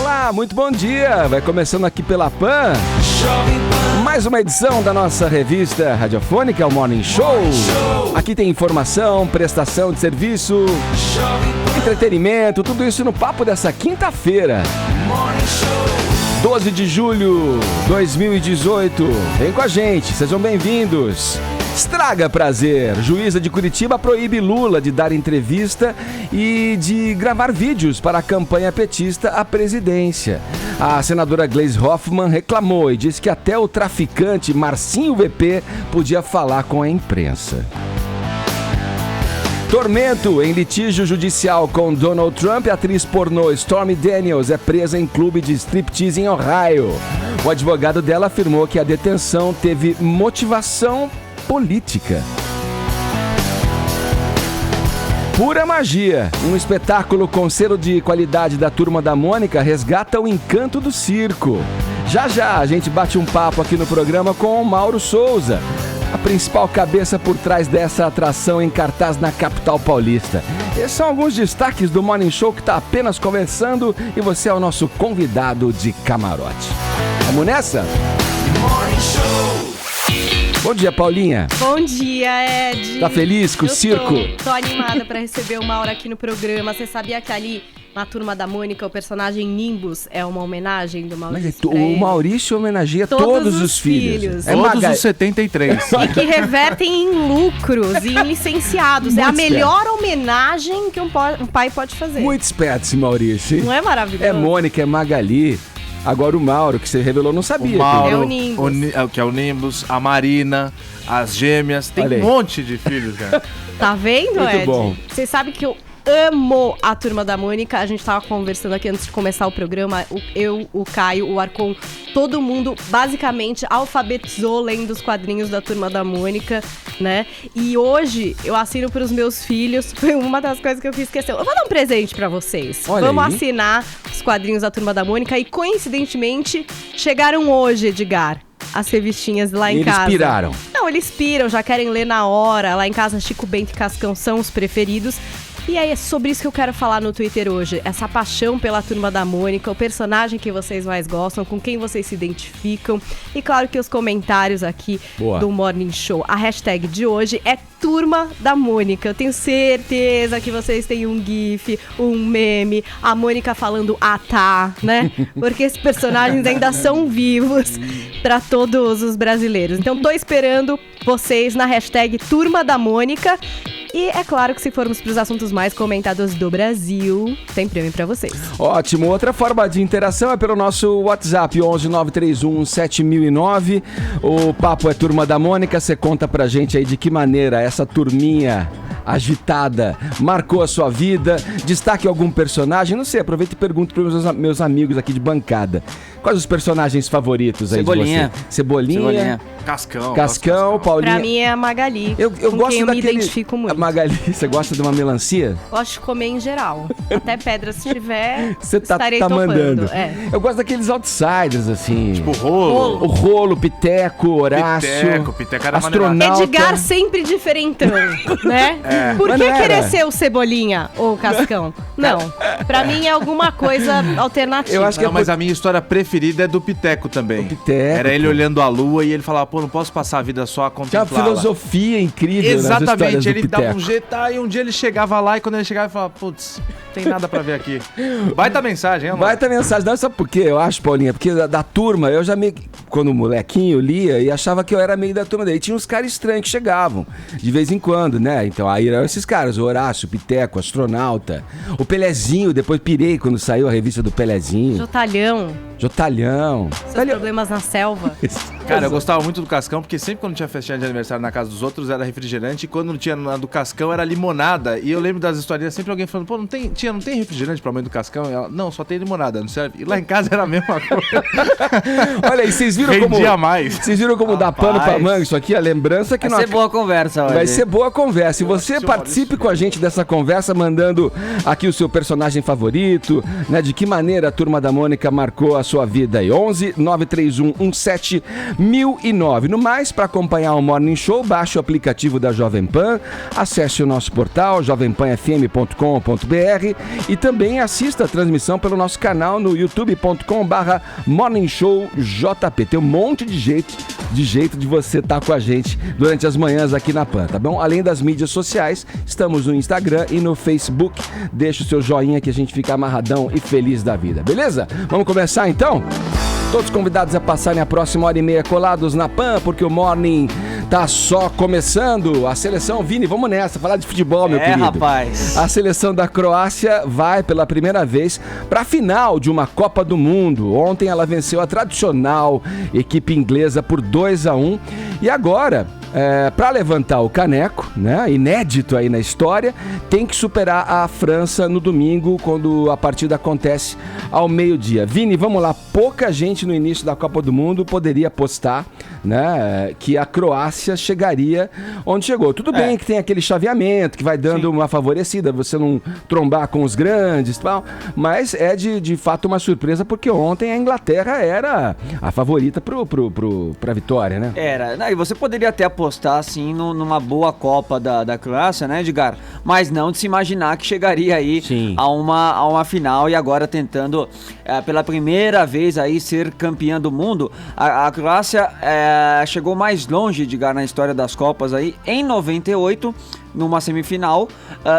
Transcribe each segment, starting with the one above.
Olá, muito bom dia! Vai começando aqui pela PAN, mais uma edição da nossa revista radiofônica, o Morning Show. Aqui tem informação, prestação de serviço, entretenimento, tudo isso no papo dessa quinta-feira, 12 de julho de 2018. Vem com a gente, sejam bem-vindos. Estraga prazer. Juíza de Curitiba proíbe Lula de dar entrevista e de gravar vídeos para a campanha petista à presidência. A senadora Gleisi Hoffmann reclamou e disse que até o traficante Marcinho VP podia falar com a imprensa. Tormento em litígio judicial com Donald Trump. A atriz pornô Stormy Daniels é presa em clube de striptease em Ohio. O advogado dela afirmou que a detenção teve motivação política. Pura magia. Um espetáculo com selo de qualidade da Turma da Mônica resgata o encanto do circo. Já já a gente bate um papo aqui no programa com o Mauro Souza, a principal cabeça por trás dessa atração em cartaz na capital paulista. Esses são alguns destaques do Morning Show que está apenas começando e você é o nosso convidado de camarote. Vamos nessa? Morning Show. Bom dia, Paulinha. Bom dia, Ed. Tá feliz com o circo? Tô animada pra receber o Mauro aqui no programa. Você sabia que ali na Turma da Mônica o personagem Nimbus é uma homenagem do Maurício? O Maurício homenageia todos os filhos. Todos os 73. E que revertem em lucros e em licenciados. Muito é a melhor esperto. homenagem que um pai pode fazer. Muito esperto esse Maurício, hein? Não é maravilhoso? É Mônica, é Magali. Agora o Mauro, que você revelou, não sabia. O Mauro, É o Nimbus. Que é o Nimbus, a Marina, as gêmeas. Tem um monte de filhos, cara. Tá vendo, Muito Ed? bom. Você sabe que eu amo a Turma da Mônica. A gente tava conversando aqui antes de começar o programa. O Caio, o Arcon, todo mundo basicamente alfabetizou lendo os quadrinhos da Turma da Mônica, né? E hoje eu assino pros meus filhos. Foi uma das coisas que eu fiz questão. Eu vou dar um presente pra vocês. Olha Vamos aí. assinar os quadrinhos da Turma da Mônica. E coincidentemente chegaram hoje, Edgar, as revistinhas lá em casa. Eles piraram. Não, eles piram, já querem ler na hora. Lá em casa, Chico Bento e Cascão são os preferidos. E aí é sobre isso que eu quero falar no Twitter hoje. Essa paixão pela Turma da Mônica, o personagem que vocês mais gostam, com quem vocês se identificam. E claro que os comentários aqui do Morning Show. A hashtag de hoje é Turma da Mônica. Eu tenho certeza que vocês têm um gif, um meme, a Mônica falando tá, né? Porque esses personagens ainda são vivos para todos os brasileiros. Então tô esperando vocês na hashtag Turma da Mônica. E é claro que se formos para os assuntos mais comentados do Brasil, tem prêmio para vocês. Ótimo. Outra forma de interação é pelo nosso WhatsApp, 11 931 7009. O papo é Turma da Mônica. Você conta pra gente aí de que maneira essa turminha agitada marcou a sua vida. Destaque algum personagem. Não sei, aproveita e pergunto para os meus amigos aqui de bancada. Quais os personagens favoritos aí Cebolinha. de você? Cebolinha. Cascão, Paulinha. Pra mim é a Magali, Eu com gosto quem eu me daquele... identifico muito. A Magali, você gosta de uma melancia? Gosto de comer em geral. Até pedra, se tiver, Você estarei tá topando. mandando. É. Eu gosto daqueles outsiders, assim. Tipo Rolo. O Rolo, Piteco, Horácio. Piteco era Astronauta. Edgar sempre diferentão, né? Por Mas que não era. querer ser o Cebolinha ou o Cascão? Não, pra mim é alguma coisa alternativa. Eu acho que Não, mas a minha história preferida é do Piteco também. O Piteco. Era ele olhando a lua e ele falava, pô, não posso passar a vida só a Tinha uma contemplá-la. filosofia incrível nas histórias Exatamente, do ele dava Piteco. um jeito, e um dia ele chegava lá e quando ele chegava ele falava, putz, não tem nada pra ver aqui. Baita mensagem, hein, mano? Baita mensagem. Não, sabe por quê? Eu acho, Paulinha, porque da turma, eu já meio que, quando molequinho, lia e achava que eu era meio da turma dele. Tinha uns caras estranhos que chegavam, de vez em quando, né? Então, aí eram esses caras, o Horácio, o Piteco, o Astronauta, o Pelezinho, depois pirei quando saiu a revista do Pelezinho. Jotalhão, Jotalhão. seus problemas na selva. Cara, eu gostava muito do Cascão, porque sempre quando tinha festinha de aniversário na casa dos outros era refrigerante, e quando não tinha na do Cascão era limonada. E eu lembro das historinhas, sempre alguém falando, pô, não tem refrigerante pra mãe do Cascão? E ela, não, só tem limonada, não serve. E lá em casa era a mesma coisa. Olha aí, vocês viram como... Rendia mais. Vocês viram como dá pano pra manga isso aqui? A lembrança que Vai ser boa a conversa hoje. Vai ser boa a conversa. E você participe com a gente dessa conversa, mandando aqui o seu personagem favorito, né? De que maneira a Turma da Mônica marcou a sua vida aí. 11 931 17 1009. No mais, para acompanhar o Morning Show, baixe o aplicativo da Jovem Pan, acesse o nosso portal jovempanfm.com.br e também assista a transmissão pelo nosso canal no youtube.com/morningshowjp. Tem um monte de jeito de você estar com a gente durante as manhãs aqui na Pan, tá bom? Além das mídias sociais, estamos no Instagram e no Facebook. Deixa o seu joinha que a gente fica amarradão e feliz da vida, beleza? Vamos começar então? Todos convidados a passarem a próxima hora e meia colados na Pan, porque o Morning tá só começando. A seleção, Vini, vamos nessa, falar de futebol, meu querido. Rapaz. A seleção da Croácia vai pela primeira vez para a final de uma Copa do Mundo. Ontem ela venceu a tradicional equipe inglesa por 2-1 e agora, para levantar o caneco, né, inédito aí na história, tem que superar a França no domingo, quando a partida acontece ao meio-dia. Vini, vamos lá, pouca gente no início da Copa do Mundo poderia apostar, né, que a Croácia chegaria onde chegou. Tudo bem que tem aquele chaveamento que vai dando uma favorecida, você não trombar com os grandes e tal, mas é de fato uma surpresa, porque ontem a Inglaterra era a favorita pra vitória, né? Era, e você poderia até apostar assim numa boa Copa da Croácia, né, Edgar? Mas não de se imaginar que chegaria aí a uma final e agora tentando pela primeira vez aí ser campeã do mundo. A Croácia chegou mais longe, Edgar, na história das Copas aí em 98, numa semifinal,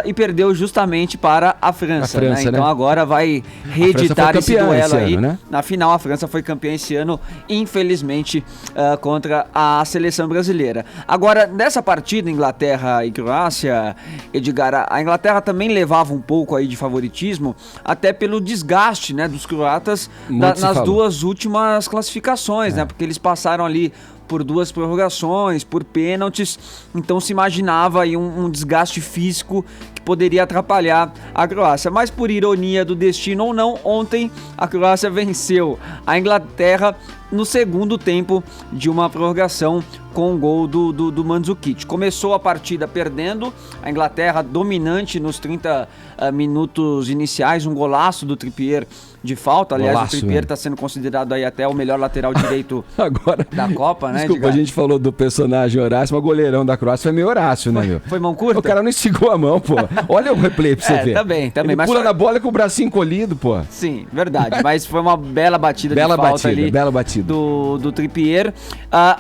e perdeu justamente para a França, né? Então agora vai reeditar esse duelo aí. Ano, né? Na final a França foi campeã esse ano, infelizmente, contra a seleção brasileira. Agora, nessa partida Inglaterra e Croácia, Edgar, a Inglaterra também levava um pouco aí de favoritismo, até pelo desgaste, né, dos croatas nas duas últimas classificações, né? Porque eles passaram ali por 2 prorrogações, por pênaltis, então se imaginava aí um desgaste físico que poderia atrapalhar a Croácia. Mas por ironia do destino ou não, ontem a Croácia venceu a Inglaterra no segundo tempo de uma prorrogação com o gol do Mandzukic. Começou a partida perdendo, a Inglaterra dominante nos 30 minutos iniciais, um golaço do Trippier de falta. Aliás, o Trippier está sendo considerado aí até o melhor lateral direito agora da Copa, né? Desculpa, a gente falou do personagem Horácio, mas o goleirão da Croácia foi meio Horácio, né, meu? Foi mão curta? O cara não esticou a mão, pô. Olha o replay pra você ver. Também. Ele pula na bola com o bracinho encolhido, pô. Sim, verdade. Mas foi uma bela batida de falta ali. Bela batida. Do Trippier.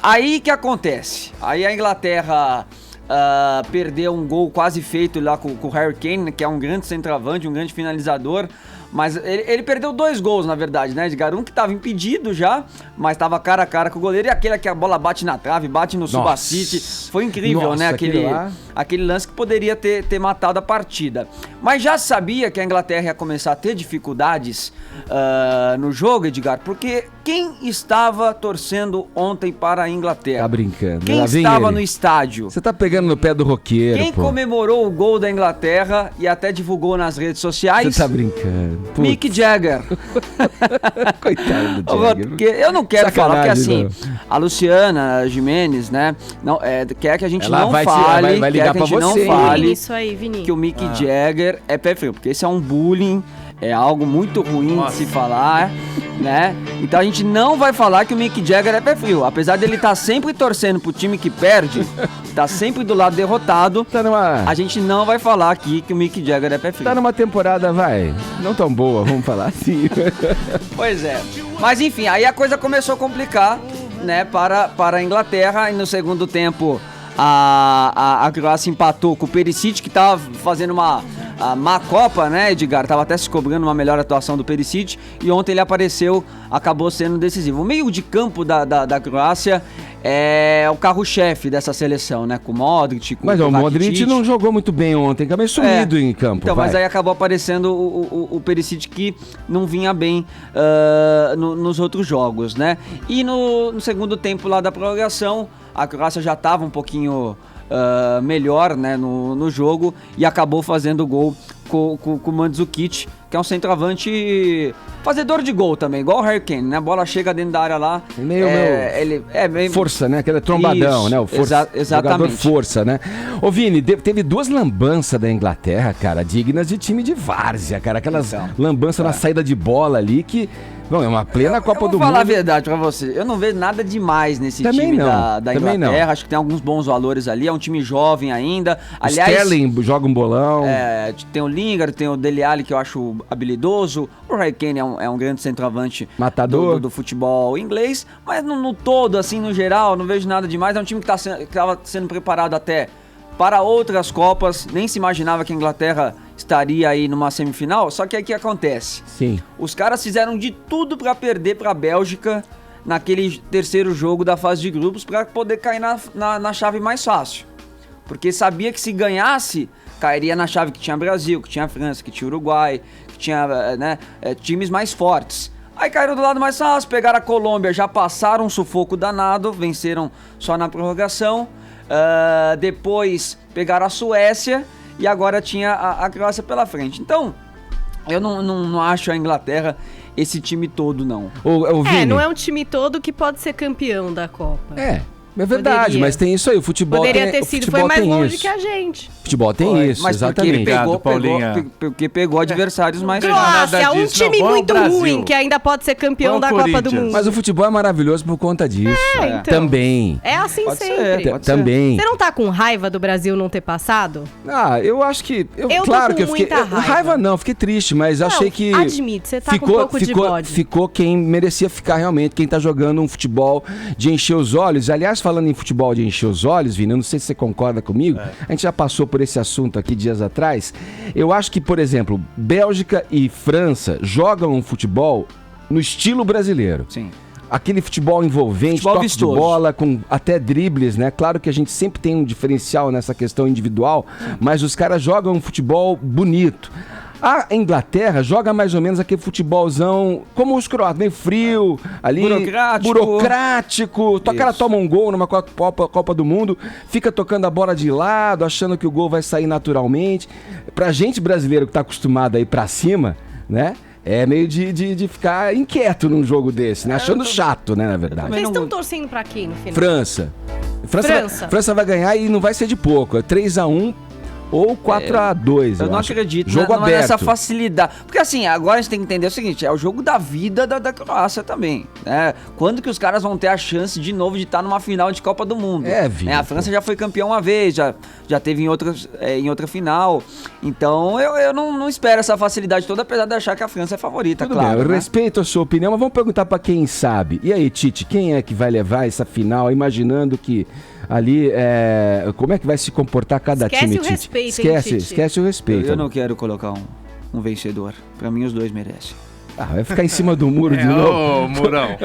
Aí que acontece? Aí a Inglaterra perdeu um gol quase feito lá com o Harry Kane, que é um grande centroavante, um grande finalizador. Mas ele perdeu 2 gols, na verdade, né, Edgar? Um que estava impedido já, mas estava cara a cara com o goleiro. E aquele que a bola bate na trave, bate no Subasic. Foi incrível, né? Aquele lance que poderia ter matado a partida. Mas já sabia que a Inglaterra ia começar a ter dificuldades no jogo, Edgar, porque quem estava torcendo ontem para a Inglaterra? Tá brincando. Quem estava no estádio? Você tá pegando no pé do roqueiro, Quem comemorou o gol da Inglaterra e até divulgou nas redes sociais? Você tá brincando. Mick Jagger. Coitado do Jagger. Porque eu não quero falar, porque assim, a Luciana Gimenez, né, não, quer que a gente não fale, vai ligar quer que a gente pra você. não fale isso aí, Vini. que o Mick Jagger é pé frio, porque esse é um bullying, é algo muito ruim de se falar, né? Então a gente não vai falar que o Mick Jagger é pé frio, apesar dele estar sempre torcendo pro time que perde, tá sempre do lado derrotado, a gente não vai falar aqui que o Mick Jagger é pé frio. Tá numa temporada, não tão boa, vamos falar assim. Pois é, mas enfim, aí a coisa começou a complicar, né, para a Inglaterra, e no segundo tempo a Croácia empatou com o Perisic, que tava fazendo uma má Copa, né, Edgar? Tava até se cobrando uma melhor atuação do Perisic, e ontem ele apareceu, acabou sendo decisivo. O meio de campo da Croácia é o carro-chefe dessa seleção, né, com o Modric, com Mas o o Modric não jogou muito bem ontem, acabou sumido em campo. Então, mas aí acabou aparecendo o Perisic, que não vinha bem nos outros jogos, né? E no segundo tempo lá da prorrogação, a Croácia já estava um pouquinho melhor, né, no jogo, e acabou fazendo gol com o Mandzukic, que é um centroavante fazedor de gol também, igual o Harry Kane, né? A bola chega dentro da área lá. Ele é meio força, né? Aquele trombadão, isso, né? O força, exatamente. Jogador força, né? Ô, Vini, teve 2 lambanças da Inglaterra, cara, dignas de time de várzea, cara. Aquelas lambanças na saída de bola ali que Não, é uma plena Copa do Mundo. Vou falar a verdade pra você, eu não vejo nada demais nesse time da Inglaterra, acho que tem alguns bons valores ali, é um time jovem ainda. Aliás, Sterling joga um bolão. Tem o Lingard, tem o Dele Alli, que eu acho habilidoso, o Harry Kane é um grande centroavante matador do futebol inglês, mas no todo, assim, no geral, não vejo nada demais, é um time que estava sendo preparado até para outras Copas, nem se imaginava que a Inglaterra estaria aí numa semifinal, só que aí o que acontece? Sim. Os caras fizeram de tudo para perder para a Bélgica naquele terceiro jogo da fase de grupos para poder cair na chave mais fácil. Porque sabia que se ganhasse, cairia na chave que tinha Brasil, que tinha França, que tinha Uruguai, que tinha times mais fortes. Aí caíram do lado mais fácil, pegaram a Colômbia, já passaram um sufoco danado, venceram só na prorrogação. Depois pegaram a Suécia e agora tinha a Croácia pela frente. Então, eu não acho a Inglaterra esse time todo, não. Não é um time todo que pode ser campeão da Copa. É verdade, poderia. Mas tem isso aí, o futebol poderia ter sido, foi mais longe que a gente. Futebol tem isso, mas exatamente. Porque pegou adversários mais Croácia, um time muito ruim que ainda pode ser campeão da Copa do Mundo. Mas o futebol é maravilhoso por conta disso. Então, também. É assim pode sempre. Também. Você não tá com raiva do Brasil não ter passado? Eu acho que... Eu claro tô com que eu fiquei... raiva não, fiquei triste, mas achei que... Admite, você tá com um pouco de bode. Ficou quem merecia ficar realmente, quem tá jogando um futebol de encher os olhos. Aliás, falando em futebol de encher os olhos, Vini, eu não sei se você concorda comigo, a gente já passou por esse assunto aqui dias atrás. Eu acho que, por exemplo, Bélgica e França jogam um futebol no estilo brasileiro. Sim. Aquele futebol envolvente, toque de bola, com até dribles, né? Claro que a gente sempre tem um diferencial nessa questão individual, mas os caras jogam um futebol bonito. A Inglaterra joga mais ou menos aquele futebolzão, como os croatas, meio frio, ali, burocrático. O cara toma um gol numa Copa do Mundo, fica tocando a bola de lado, achando que o gol vai sair naturalmente. Pra gente brasileiro que tá acostumado a ir pra cima, né? É meio de ficar inquieto num jogo desse, né? Achando chato, né, na verdade. Vocês estão torcendo pra quem no final? França vai ganhar e não vai ser de pouco. É 3-1 ou 4-2. Eu não acredito jogo aberto. Nessa facilidade. Porque assim, agora a gente tem que entender o seguinte, é o jogo da vida da Croácia também, né? Quando que os caras vão ter a chance de novo de estar numa final de Copa do Mundo? A França já foi campeão uma vez, já teve em outra final. Então eu não espero essa facilidade toda, apesar de achar que a França é favorita, tudo claro. Bem, eu né? respeito a sua opinião, mas vamos perguntar pra quem sabe. E aí, Tite, quem é que vai levar essa final, imaginando que ali, como é que vai se comportar cada time, Tite? Esquece o respeito. Eu não quero colocar um vencedor. Pra mim, os dois merecem. Vai ficar em cima do muro de novo. Ô, Murão.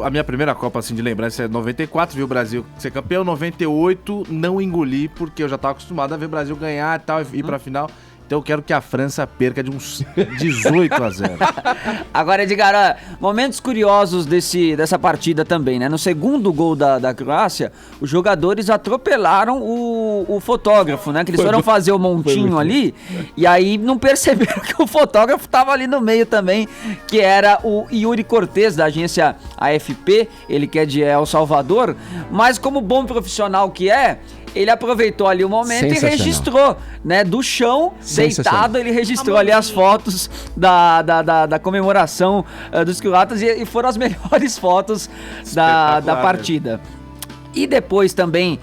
A minha primeira Copa, assim, de lembrança é 94, vi o Brasil ser campeão. 98, não engoli, porque eu já tava acostumado a ver o Brasil ganhar e tal, e ir pra final. Então eu quero que a França perca de uns 18-0. Agora, Edgar, momentos curiosos dessa partida também, né? No segundo gol da Croácia, os jogadores atropelaram o fotógrafo, né? Que eles foram fazer o montinho ali, e aí não perceberam que o fotógrafo tava ali no meio também, que era o Yuri Cortez, da agência AFP, ele que é de El Salvador, mas como bom profissional que é, ele aproveitou ali o momento e registrou, né, do chão, deitado, ele registrou ali as fotos da comemoração dos croatas e foram as melhores fotos da partida. E depois também,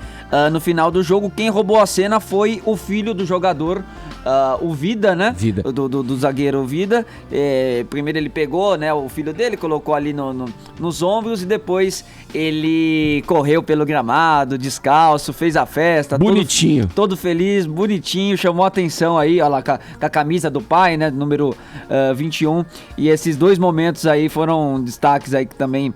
no final do jogo, quem roubou a cena foi o filho do jogador, o Vida, né? Vida. Do zagueiro Vida. Primeiro ele pegou, né, o filho dele, colocou ali nos ombros e depois ele correu pelo gramado, descalço, fez a festa. Bonitinho. Todo feliz, bonitinho, chamou a atenção aí, olha lá, com a camisa do pai, né, número 21. E esses dois momentos aí foram destaques aí que também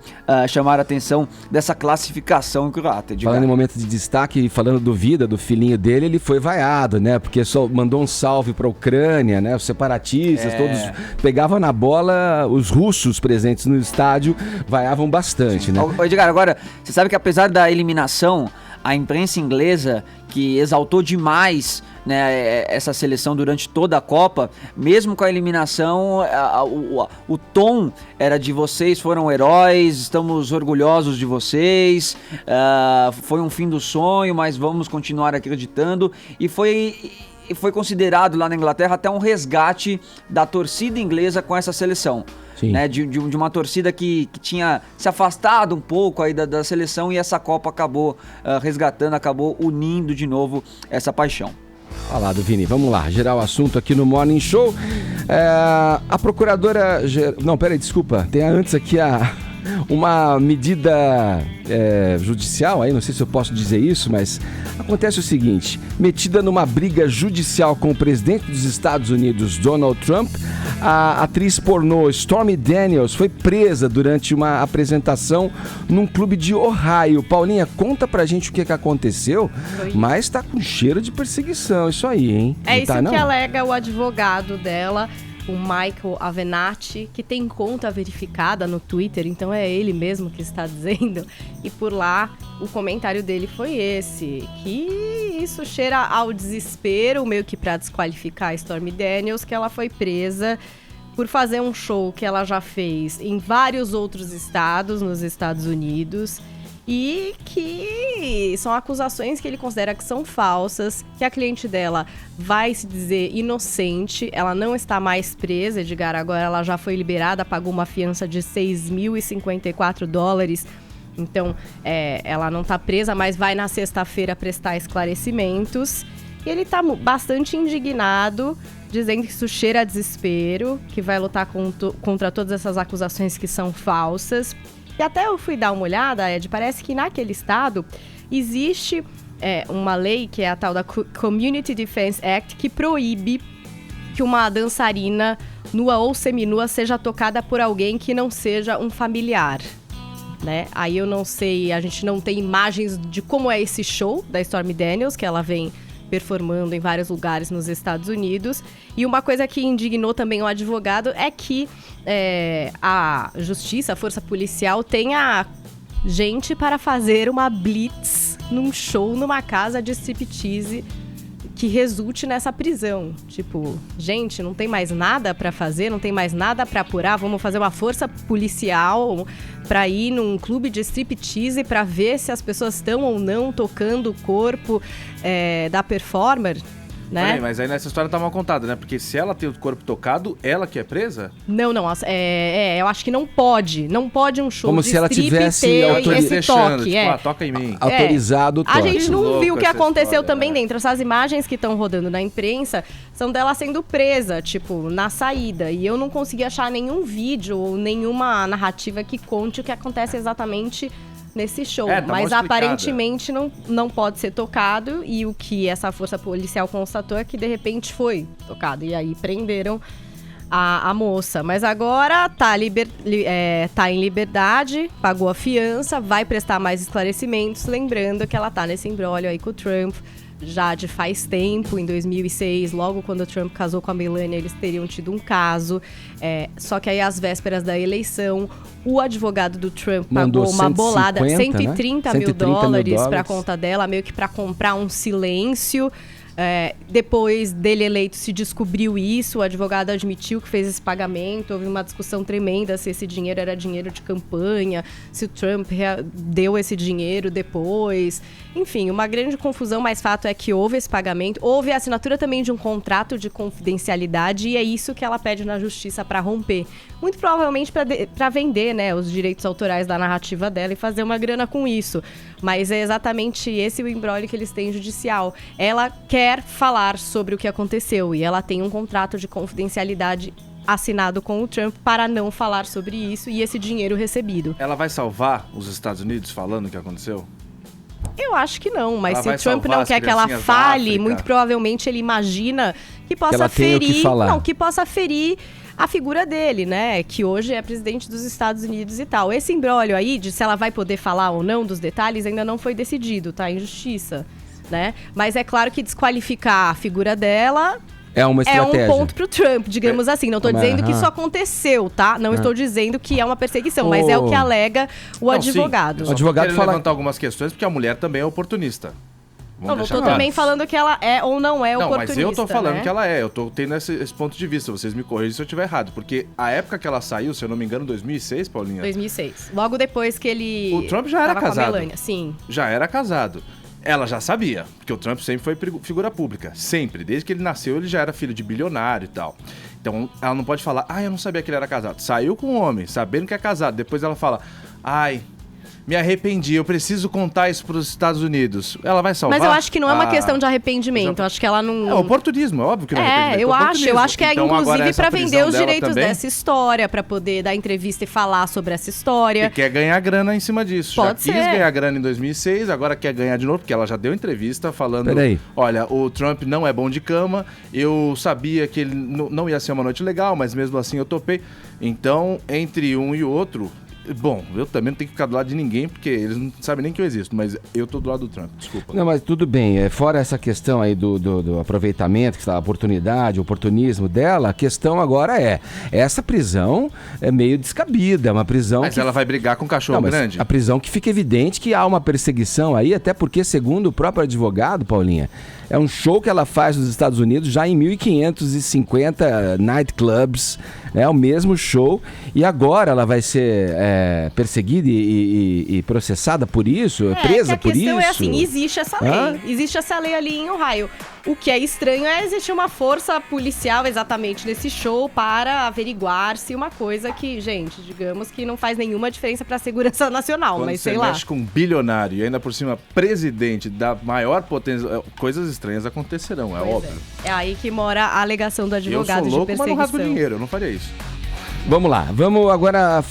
chamaram a atenção dessa classificação croata. Falando em momento de destaque e falando do Vida, do filhinho dele, ele foi vaiado, né? Porque só mandou um salve para a Ucrânia, né? Os separatistas, todos pegavam na bola, os russos presentes no estádio vaiavam bastante, né? Edgar, agora, você sabe que apesar da eliminação, a imprensa inglesa, que exaltou demais, né, essa seleção durante toda a Copa, mesmo com a eliminação, o tom era de vocês foram heróis, estamos orgulhosos de vocês, foi um fim do sonho, mas vamos continuar acreditando, e foi foi considerado lá na Inglaterra até um resgate da torcida inglesa com essa seleção. Né, de uma torcida que tinha se afastado um pouco aí da seleção, e essa Copa acabou resgatando, acabou unindo de novo essa paixão. Falado, Vini. Vamos lá, gerar o assunto aqui no Morning Show. A procuradora... Não, peraí, desculpa. Tem antes aqui uma medida judicial, aí não sei se eu posso dizer isso, mas acontece o seguinte: metida numa briga judicial com o presidente dos Estados Unidos, Donald Trump, a atriz pornô Stormy Daniels foi presa durante uma apresentação num clube de Ohio. Paulinha, conta pra gente o que aconteceu, mas tá com cheiro de perseguição isso aí, hein? É isso que alega o advogado dela, o Michael Avenatti, que tem conta verificada no Twitter, então é ele mesmo que está dizendo. E por lá, o comentário dele foi esse, que isso cheira ao desespero, meio que para desqualificar a Stormy Daniels, que ela foi presa por fazer um show que ela já fez em vários outros estados nos Estados Unidos, e que são acusações que ele considera que são falsas, que a cliente dela vai se dizer inocente, ela não está mais presa, Edgar, agora ela já foi liberada, pagou uma fiança de $6.054, então ela não está presa, mas vai na sexta-feira prestar esclarecimentos, e ele está bastante indignado, dizendo que isso cheira a desespero, que vai lutar contra todas essas acusações que são falsas. E até eu fui dar uma olhada, Ed, parece que naquele estado existe uma lei, que é a tal da Community Defense Act, que proíbe que uma dançarina, nua ou seminua, seja tocada por alguém que não seja um familiar, né? Aí eu não sei, a gente não tem imagens de como é esse show da Stormy Daniels, que ela vem performando em vários lugares nos Estados Unidos. E uma coisa que indignou também o advogado é que a justiça, a força policial, tenha gente para fazer uma blitz num show, numa casa de striptease, que resulte nessa prisão. Tipo, gente, não tem mais nada para fazer, não tem mais nada para apurar, vamos fazer uma força policial para ir num clube de striptease para ver se as pessoas estão ou não tocando o corpo da performer, né? Peraí, mas aí nessa história tá mal contada, né? Porque se ela tem o corpo tocado, ela que é presa? Não, eu acho que não pode um show como de se ela tivesse esse toque. Tipo, toca em mim. Autorizado o toque. A gente não viu o que aconteceu história, também dentro. Essas imagens que estão rodando na imprensa são dela sendo presa, tipo, na saída. E eu não consegui achar nenhum vídeo ou nenhuma narrativa que conte o que acontece exatamente nesse show, mas aparentemente não pode ser tocado, e o que essa força policial constatou é que de repente foi tocado, e aí prenderam a moça, mas agora tá em liberdade, pagou a fiança, vai prestar mais esclarecimentos, lembrando que ela tá nesse imbróglio aí com o Trump já de faz tempo. Em 2006, logo quando o Trump casou com a Melania, eles teriam tido um caso, só que aí às vésperas da eleição, o advogado do Trump pagou uma bolada, 130 mil dólares para a conta dela, meio que para comprar um silêncio. Depois dele eleito se descobriu isso, o advogado admitiu que fez esse pagamento, houve uma discussão tremenda se esse dinheiro era dinheiro de campanha, se o Trump deu esse dinheiro depois, enfim, uma grande confusão, mas fato é que houve esse pagamento, houve a assinatura também de um contrato de confidencialidade, e é isso que ela pede na justiça para romper, muito provavelmente para vender, né, os direitos autorais da narrativa dela e fazer uma grana com isso, mas é exatamente esse o imbróglio que eles têm judicial. Ela quer falar sobre o que aconteceu e ela tem um contrato de confidencialidade assinado com o Trump para não falar sobre isso e esse dinheiro recebido. Ela vai salvar os Estados Unidos falando o que aconteceu? Eu acho que não, mas ela se o Trump não quer que ela fale, muito provavelmente ele imagina que possa que possa ferir a figura dele, né? Que hoje é presidente dos Estados Unidos e tal. Esse imbróglio aí de se ela vai poder falar ou não dos detalhes ainda não foi decidido, tá? Em justiça, né? Mas é claro que desqualificar a figura dela é uma estratégia. É um ponto pro Trump, digamos assim. Não estou dizendo que isso aconteceu, tá? Não estou dizendo que é uma perseguição, mas é o que alega o advogado. Sim. O advogado fala... levantar algumas questões, porque a mulher também é oportunista. Não estou também falando que ela é ou não é oportunista. Mas eu tô falando que ela é. Eu tô tendo esse ponto de vista. Vocês me corrigem se eu estiver errado. Porque a época que ela saiu, se eu não me engano, 2006, Paulinha? 2006. Logo depois que ele... O Trump já era casado. Com a Melania, sim. Já era casado. Ela já sabia, porque o Trump sempre foi figura pública, sempre. Desde que ele nasceu, ele já era filho de bilionário e tal. Então, ela não pode falar, eu não sabia que ele era casado. Saiu com um homem, sabendo que é casado. Depois ela fala, me arrependi, eu preciso contar isso para os Estados Unidos. Ela vai salvar? Mas eu acho que não é uma questão de arrependimento, eu acho que ela não... É oportunismo, é óbvio que não é arrependimento. Eu acho que é então, inclusive para vender os direitos também, dessa história, para poder dar entrevista e falar sobre essa história. E quer ganhar grana em cima disso. Pode já ser. Quis ganhar grana em 2006, agora quer ganhar de novo, porque ela já deu entrevista falando, olha, o Trump não é bom de cama, eu sabia que ele não ia ser uma noite legal, mas mesmo assim eu topei. Então, entre um e o outro... Bom, eu também não tenho que ficar do lado de ninguém, porque eles não sabem nem que eu existo, mas eu tô do lado do Trump, desculpa. Não, mas tudo bem, fora essa questão aí do aproveitamento, a oportunidade, o oportunismo dela, a questão agora essa prisão é meio descabida, é uma prisão Mas ela vai brigar com um cachorro grande? A prisão que fica evidente que há uma perseguição aí, até porque, segundo o próprio advogado, Paulinha, é um show que ela faz nos Estados Unidos já em 1550 nightclubs, é o mesmo show, e agora ela vai ser perseguida e processada por isso, presa por isso? A questão é assim, existe essa lei, existe essa lei ali em Ohio. O que é estranho é existir uma força policial exatamente nesse show para averiguar se uma coisa que, gente, digamos que não faz nenhuma diferença para a segurança nacional, Quando mas sei lá. Quando você mexe com um bilionário e ainda por cima presidente da maior potência, coisas estranhas acontecerão, óbvio. É aí que mora a alegação do advogado eu sou louco, de perseguição. mas não rasgo dinheiro, eu não faria isso. Vamos lá, vamos agora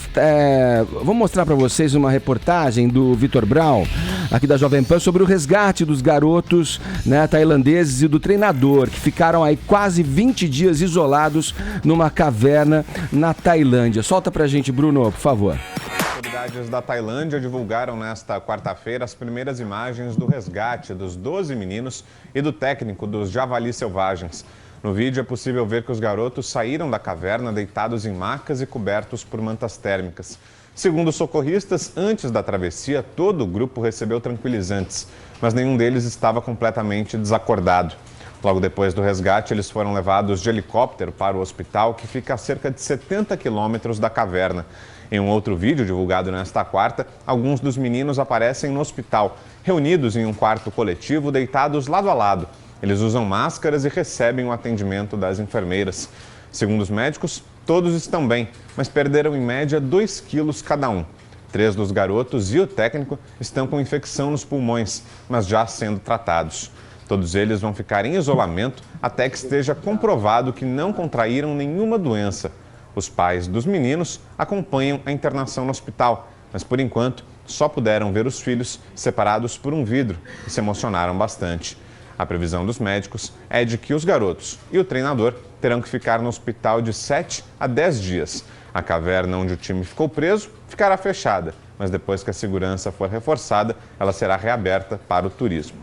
vamos mostrar para vocês uma reportagem do Vitor Brown, aqui da Jovem Pan, sobre o resgate dos garotos, né, tailandeses e do treinador, que ficaram aí quase 20 dias isolados numa caverna na Tailândia. Solta pra gente, Bruno, por favor. As autoridades da Tailândia divulgaram nesta quarta-feira as primeiras imagens do resgate dos 12 meninos e do técnico dos javalis selvagens. No vídeo é possível ver que os garotos saíram da caverna deitados em macas e cobertos por mantas térmicas. Segundo os socorristas, antes da travessia, todo o grupo recebeu tranquilizantes, mas nenhum deles estava completamente desacordado. Logo depois do resgate, eles foram levados de helicóptero para o hospital, que fica a cerca de 70 quilômetros da caverna. Em um outro vídeo divulgado nesta quarta, alguns dos meninos aparecem no hospital, reunidos em um quarto coletivo, deitados lado a lado. Eles usam máscaras e recebem o atendimento das enfermeiras. Segundo os médicos, todos estão bem, mas perderam em média 2 quilos cada um. 3 dos garotos e o técnico estão com infecção nos pulmões, mas já sendo tratados. Todos eles vão ficar em isolamento até que esteja comprovado que não contraíram nenhuma doença. Os pais dos meninos acompanham a internação no hospital, mas por enquanto só puderam ver os filhos separados por um vidro e se emocionaram bastante. A previsão dos médicos é de que os garotos e o treinador terão que ficar no hospital de 7 a 10 dias. A caverna onde o time ficou preso ficará fechada, mas depois que a segurança for reforçada, ela será reaberta para o turismo.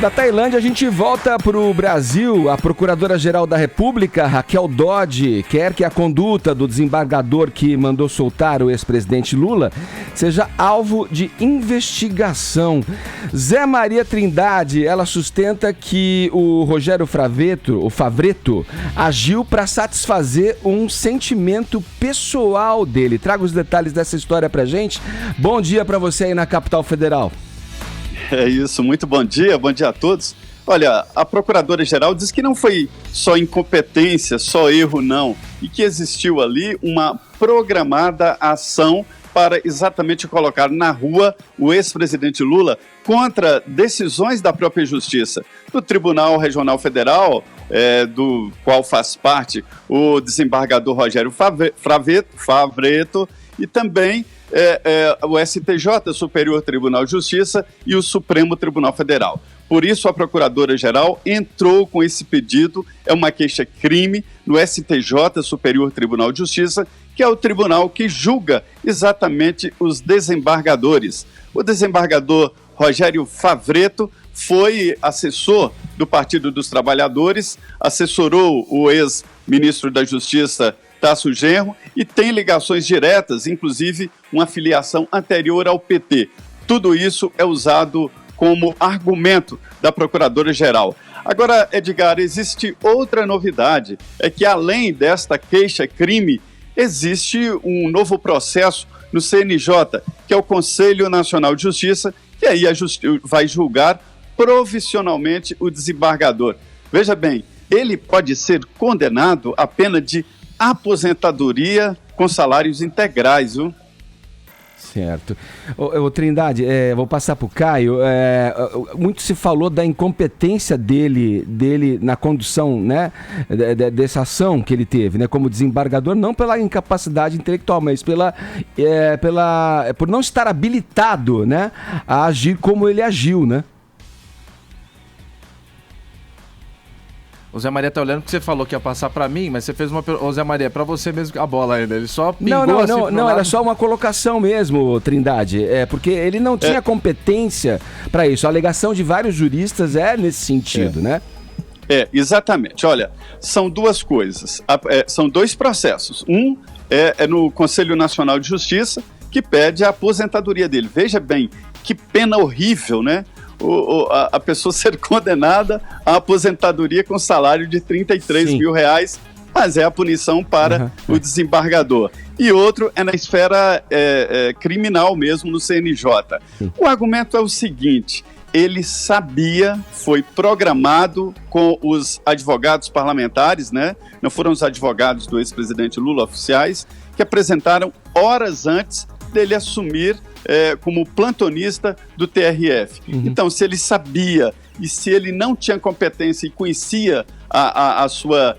Da Tailândia, a gente volta para o Brasil. A Procuradora-Geral da República, Raquel Dodge, quer que a conduta do desembargador que mandou soltar o ex-presidente Lula seja alvo de investigação. Zé Maria Trindade, ela sustenta que o Rogério Favretto, agiu para satisfazer um sentimento pessoal dele. Traga os detalhes dessa história pra gente. Bom dia para você aí na Capital Federal. É isso, muito bom dia a todos. Olha, a Procuradora-Geral diz que não foi só incompetência, só erro não, e que existiu ali uma programada ação para exatamente colocar na rua o ex-presidente Lula contra decisões da própria Justiça, do Tribunal Regional Federal, do qual faz parte o desembargador Rogério Favretto, e também o STJ, Superior Tribunal de Justiça, e o Supremo Tribunal Federal. Por isso, a Procuradora-Geral entrou com esse pedido, é uma queixa-crime no STJ, Superior Tribunal de Justiça, que é o tribunal que julga exatamente os desembargadores. O desembargador Rogério Favretto foi assessor do Partido dos Trabalhadores, assessorou o ex-ministro da Justiça, Tasso Genro, e tem ligações diretas, inclusive uma filiação anterior ao PT. Tudo isso é usado como argumento da Procuradora-Geral. Agora, Edgar, existe outra novidade, é que além desta queixa-crime, existe um novo processo no CNJ, que é o Conselho Nacional de Justiça, e aí vai julgar provisionalmente o desembargador. Veja bem, ele pode ser condenado à pena de aposentadoria com salários integrais, viu? Certo. Ô, Trindade, vou passar para o Caio. Muito se falou da incompetência dele na condução, né, dessa ação que ele teve, né, como desembargador, não pela incapacidade intelectual, mas por não estar habilitado, né, a agir como ele agiu, né? O Zé Maria tá olhando porque você falou que ia passar pra mim, mas você fez uma pergunta. Ô Zé Maria, pra você mesmo a bola ainda. Ele só pingou Não, era só uma colocação mesmo, Trindade. Porque ele não tinha competência pra isso. A alegação de vários juristas é nesse sentido, né? Exatamente. Olha, são duas coisas. São dois processos. Um é no Conselho Nacional de Justiça, que pede a aposentadoria dele. Veja bem, que pena horrível, né? A pessoa ser condenada à aposentadoria com salário de R$33 mil, mas é a punição para o desembargador. E outro é na esfera criminal mesmo, no CNJ. O argumento é o seguinte: ele sabia, foi programado com os advogados parlamentares, né? Não foram os advogados do ex-presidente Lula oficiais, que apresentaram horas antes dele assumir como plantonista do TRF. Então, se ele sabia e se ele não tinha competência e conhecia a sua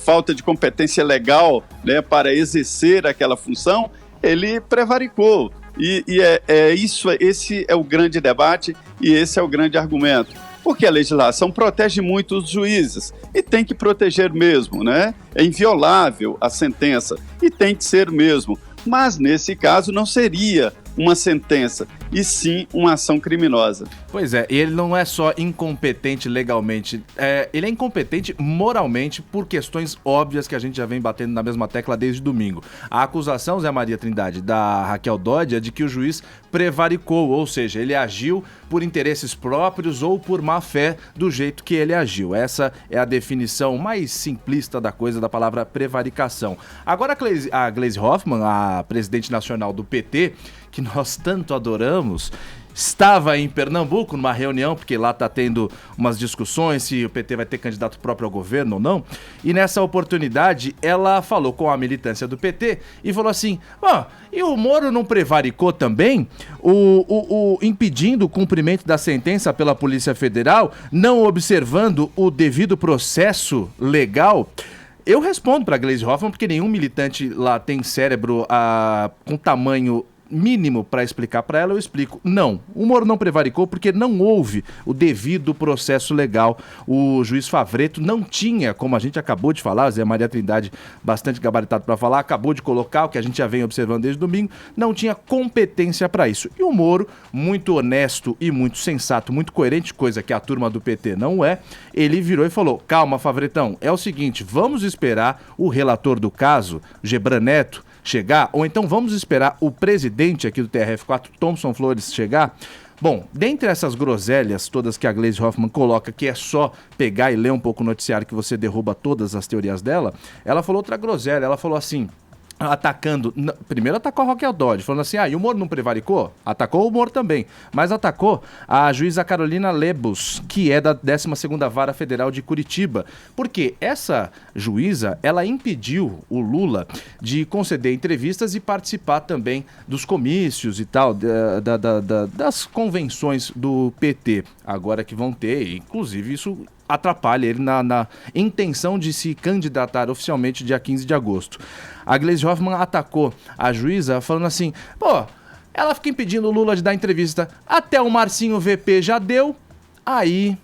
falta de competência legal, né, para exercer aquela função, ele prevaricou. Esse é o grande debate e esse é o grande argumento. Porque a legislação protege muito os juízes e tem que proteger mesmo, né? É inviolável a sentença e tem que ser mesmo. Mas, nesse caso, não seria uma sentença, e sim uma ação criminosa. Pois é, ele não é só incompetente legalmente, ele é incompetente moralmente por questões óbvias que a gente já vem batendo na mesma tecla desde domingo. A acusação, Zé Maria Trindade, da Raquel Dodge é de que o juiz prevaricou, ou seja, ele agiu por interesses próprios ou por má fé do jeito que ele agiu. Essa é a definição mais simplista da coisa, da palavra prevaricação. Agora a Gleisi Hoffmann, a presidente nacional do PT, que nós tanto adoramos, estava em Pernambuco numa reunião, porque lá está tendo umas discussões se o PT vai ter candidato próprio ao governo ou não, e nessa oportunidade ela falou com a militância do PT e falou assim: e o Moro não prevaricou também, impedindo o cumprimento da sentença pela Polícia Federal, não observando o devido processo legal? Eu respondo para a Gleisi Hoffmann, porque nenhum militante lá tem cérebro com tamanho mínimo para explicar para ela. Eu explico. Não, o Moro não prevaricou porque não houve o devido processo legal. O juiz Favretto não tinha, como a gente acabou de falar, Zé Maria Trindade, bastante gabaritado para falar, acabou de colocar o que a gente já vem observando desde domingo, não tinha competência para isso. E o Moro, muito honesto e muito sensato, muito coerente, coisa que a turma do PT não é, ele virou e falou: calma, Favretão, é o seguinte, vamos esperar o relator do caso, Gebran Neto, chegar, ou então vamos esperar o presidente aqui do TRF4, Thomson Flores, chegar. Bom, dentre essas groselhas todas que a Gleisi Hoffmann coloca, que é só pegar e ler um pouco o noticiário que você derruba todas as teorias dela, ela falou outra groselha, ela falou assim, primeiro atacou a Raquel Dodge, falando assim, e o Moro não prevaricou? Atacou o Moro também, mas atacou a juíza Carolina Lebus, que é da 12ª Vara Federal de Curitiba, porque essa juíza, ela impediu o Lula de conceder entrevistas e participar também dos comícios e tal, das convenções do PT, agora que vão ter, inclusive isso atrapalha ele na intenção de se candidatar oficialmente dia 15 de agosto. A Gleisi Hoffmann atacou a juíza falando assim, ela fica impedindo o Lula de dar entrevista, até o Marcinho VP já deu, aí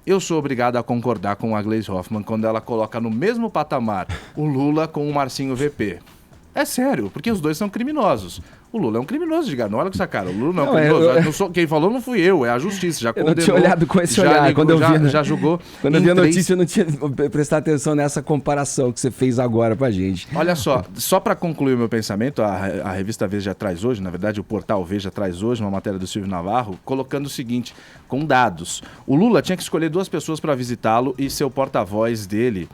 eu sou obrigado a concordar com a Gleisi Hoffmann quando ela coloca no mesmo patamar o Lula com o Marcinho VP. É sério, porque os dois são criminosos. O Lula é um criminoso, Edgar, não olha com essa cara. O Lula não é um criminoso. Quem falou não fui eu, é a justiça. Já condenou, eu não tinha olhado com esse olhar. Quando eu vi, já julgou. Quando eu vi a notícia, eu não tinha prestado atenção nessa comparação que você fez agora pra gente. Olha só para concluir o meu pensamento, a revista Veja traz hoje, na verdade o portal Veja traz hoje uma matéria do Silvio Navarro, colocando o seguinte, com dados. O Lula tinha que escolher 2 pessoas para visitá-lo e ser o porta-voz dele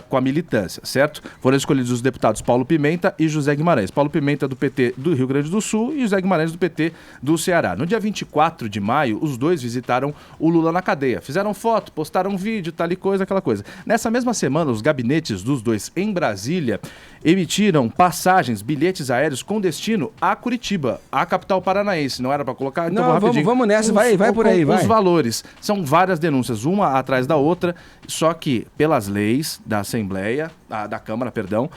com a militância, certo? Foram escolhidos os deputados Paulo Pimenta e José Guimarães. Paulo Pimenta do PT do Rio Grande do Sul, e José Guimarães, do PT do Ceará. No dia 24 de maio, os dois visitaram o Lula na cadeia. Fizeram foto, postaram vídeo, tal e coisa, aquela coisa. Nessa mesma semana, os gabinetes dos dois em Brasília emitiram passagens, bilhetes aéreos com destino a Curitiba, a capital paranaense. Não era para colocar? Então não, vamos nessa, vai por aí, vai. Os valores. São várias denúncias, uma atrás da outra, só que pelas leis da Assembleia, da Câmara, perdão,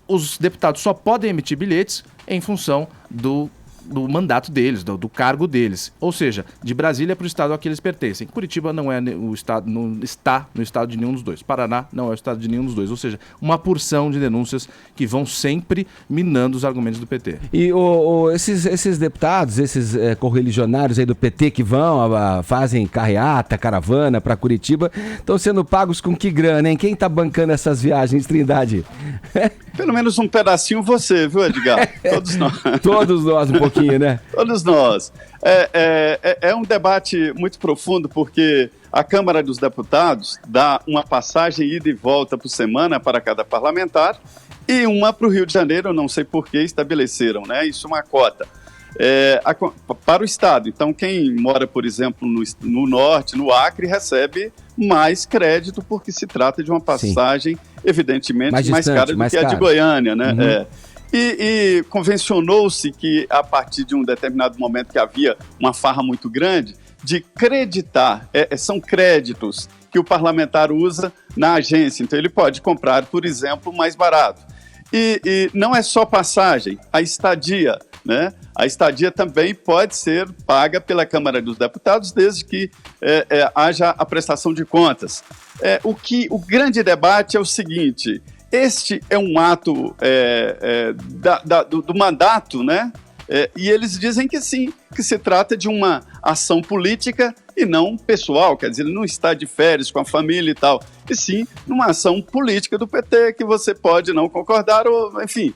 os deputados só podem emitir bilhetes em função do mandato deles, do cargo deles. Ou seja, de Brasília para o estado a que eles pertencem. Curitiba não é o estado, não está no estado de nenhum dos dois. Paraná não é o estado de nenhum dos dois. Ou seja, uma porção de denúncias que vão sempre minando os argumentos do PT. E esses deputados, esses correligionários aí do PT que fazem carreata, caravana para Curitiba, estão sendo pagos com que grana, hein? Quem está bancando essas viagens, Trindade? Pelo menos um pedacinho você, viu, Edgar? Todos nós. Todos nós, um pouquinho, né? Todos nós. É um debate muito profundo, porque a Câmara dos Deputados dá uma passagem ida e volta por semana para cada parlamentar e uma para o Rio de Janeiro, eu não sei por que estabeleceram, né? Isso é uma cota. Para o Estado. Então, quem mora, por exemplo, no Norte, no Acre, recebe mais crédito, porque se trata de uma passagem, evidentemente, mais cara do que a de Goiânia, né? Uhum. E convencionou-se que, a partir de um determinado momento que havia uma farra muito grande, de creditar, são créditos que o parlamentar usa na agência. Então, ele pode comprar, por exemplo, mais barato. E não é só passagem, a estadia, né? A estadia também pode ser paga pela Câmara dos Deputados, desde que haja a prestação de contas. O grande debate é o seguinte: este é um ato do mandato, né? E eles dizem que sim, que se trata de uma ação política e não pessoal, quer dizer, ele não está de férias com a família e tal, e sim numa ação política do PT que você pode não concordar, ou enfim,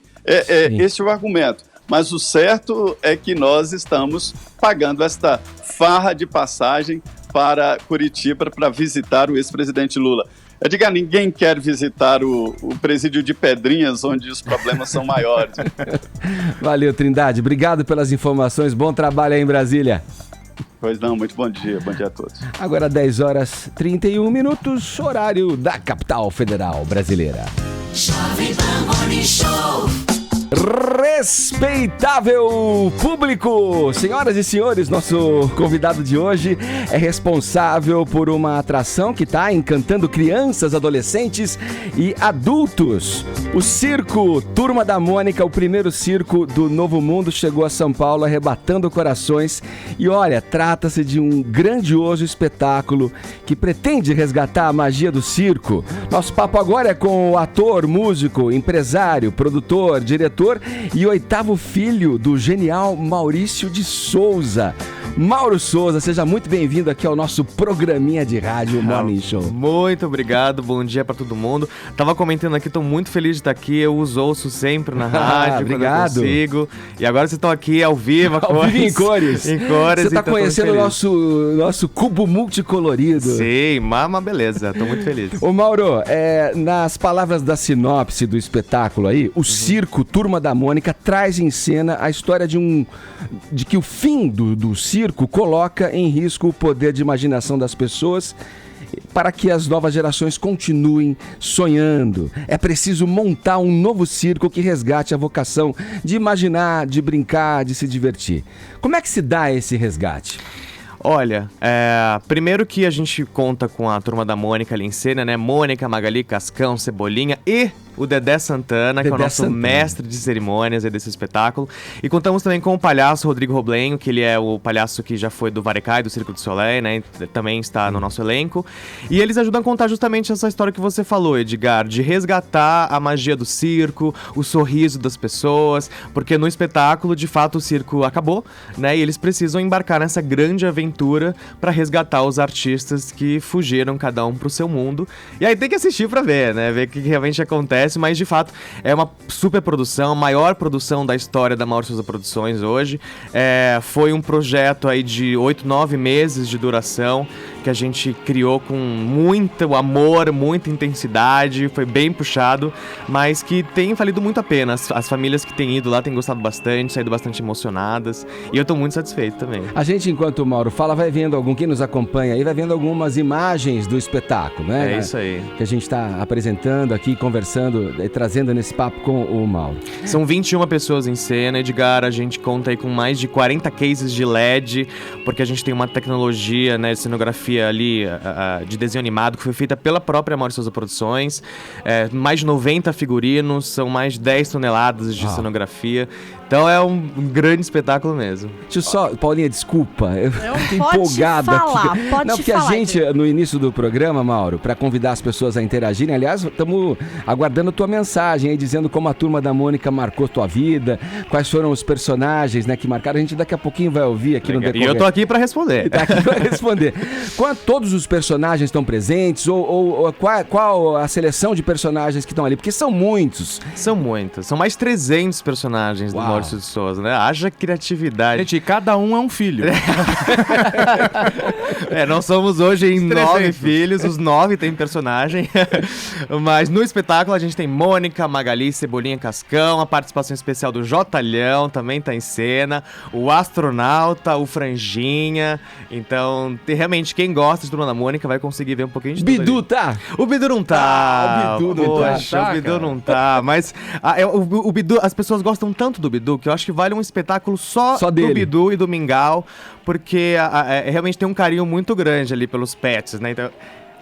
esse é o argumento. Mas o certo é que nós estamos pagando esta farra de passagem para Curitiba para visitar o ex-presidente Lula. Edgar, ninguém quer visitar o presídio de Pedrinhas, onde os problemas são maiores. Valeu, Trindade. Obrigado pelas informações. Bom trabalho aí em Brasília. Pois não, muito bom dia a todos. Agora 10h31, horário da capital federal brasileira. Jovem Pan Morning Show. Respeitável público, senhoras e senhores, nosso convidado de hoje é responsável por uma atração que está encantando crianças, adolescentes e adultos. O circo Turma da Mônica, o primeiro circo do Novo Mundo, chegou a São Paulo arrebatando corações. E olha, trata-se de um grandioso espetáculo que pretende resgatar a magia do circo. Nosso papo agora é com o ator, músico, empresário, produtor, diretor e oitavo filho do genial Maurício de Souza. Mauro Souza, seja muito bem-vindo aqui ao nosso programinha de rádio Morning Show. Muito obrigado, bom dia pra todo mundo. Tava comentando aqui, tô muito feliz de estar aqui, eu os ouço sempre na rádio, obrigado. Quando eu consigo. E agora vocês estão aqui ao vivo, em cores. Em cores. Você tá conhecendo o nosso cubo multicolorido. Sim, uma beleza, tô muito feliz. Ô Mauro, nas palavras da sinopse do espetáculo aí, o circo Turma da Mônica traz em cena a história de que o fim do circo coloca em risco o poder de imaginação das pessoas para que as novas gerações continuem sonhando. É preciso montar um novo circo que resgate a vocação de imaginar, de brincar, de se divertir. Como é que se dá esse resgate? Olha, primeiro que a gente conta com a Turma da Mônica ali em cena, né? Mônica, Magali, Cascão, Cebolinha e o Dedé Santana, que é o nosso mestre de cerimônias aí desse espetáculo. E contamos também com o palhaço Rodrigo Roblenho, que ele é o palhaço que já foi do Varecai, do Circo du Soleil, né? Também está no nosso elenco. E eles ajudam a contar justamente essa história que você falou, Edgar, de resgatar a magia do circo, o sorriso das pessoas, porque no espetáculo, de fato, o circo acabou, né? E eles precisam embarcar nessa grande aventura para resgatar os artistas que fugiram cada um pro seu mundo. E aí tem que assistir para ver, né? Ver o que realmente acontece. Mas de fato é uma super produção, a maior produção da história da Mauro Souza Produções hoje. Foi um projeto aí de 8, 9 meses de duração, que a gente criou com muito amor, muita intensidade, foi bem puxado, mas que tem valido muito a pena. As famílias que têm ido lá têm gostado bastante, saído bastante emocionadas, e eu tô muito satisfeito também. A gente, enquanto o Mauro fala, vai vendo quem nos acompanha aí, vai vendo algumas imagens do espetáculo, né? É isso aí. Que a gente está apresentando aqui, conversando e trazendo nesse papo com o Mauro. São 21 pessoas em cena, Edgar, a gente conta aí com mais de 40 cases de LED, porque a gente tem uma tecnologia, né, de cenografia ali, de desenho animado, que foi feita pela própria Mauro Souza Produções, mais de 90 figurinos, são mais de 10 toneladas de cenografia. Então é um grande espetáculo mesmo. Deixa eu só, Paulinha, desculpa, eu tô Pode empolgado falar, aqui. pode Não, porque falar, a gente, no início do programa, Mauro, para convidar as pessoas a interagirem, aliás, estamos aguardando tua mensagem aí, dizendo como a Turma da Mônica marcou tua vida, quais foram os personagens, né, que marcaram. A gente daqui a pouquinho vai ouvir aqui no decorrer. E eu tô aqui para responder. Tá aqui para responder. Todos os personagens estão presentes ou qual a seleção de personagens que estão ali? Porque são muitos. São muitos. São mais de 300 personagens do Maurício de Souza, né? Haja criatividade. Gente, cada um é um filho. Nós somos hoje em 9 filhos, os 9 têm personagem. Mas no espetáculo a gente tem Mônica, Magali, Cebolinha, Cascão, a participação especial do Jotalhão também tá em cena, o Astronauta, o Franjinha. Então, realmente, quem gosta de Turma da Mônica vai conseguir ver um pouquinho de tudo Bidu ali. tá? O Bidu não tá. O Bidu não tá. Poxa, o Bidu não tá. Mas o Bidu, as pessoas gostam tanto do Bidu que eu acho que vale um espetáculo só do dele. Bidu e do Mingau, porque realmente tem um carinho muito grande ali pelos pets, né? Então,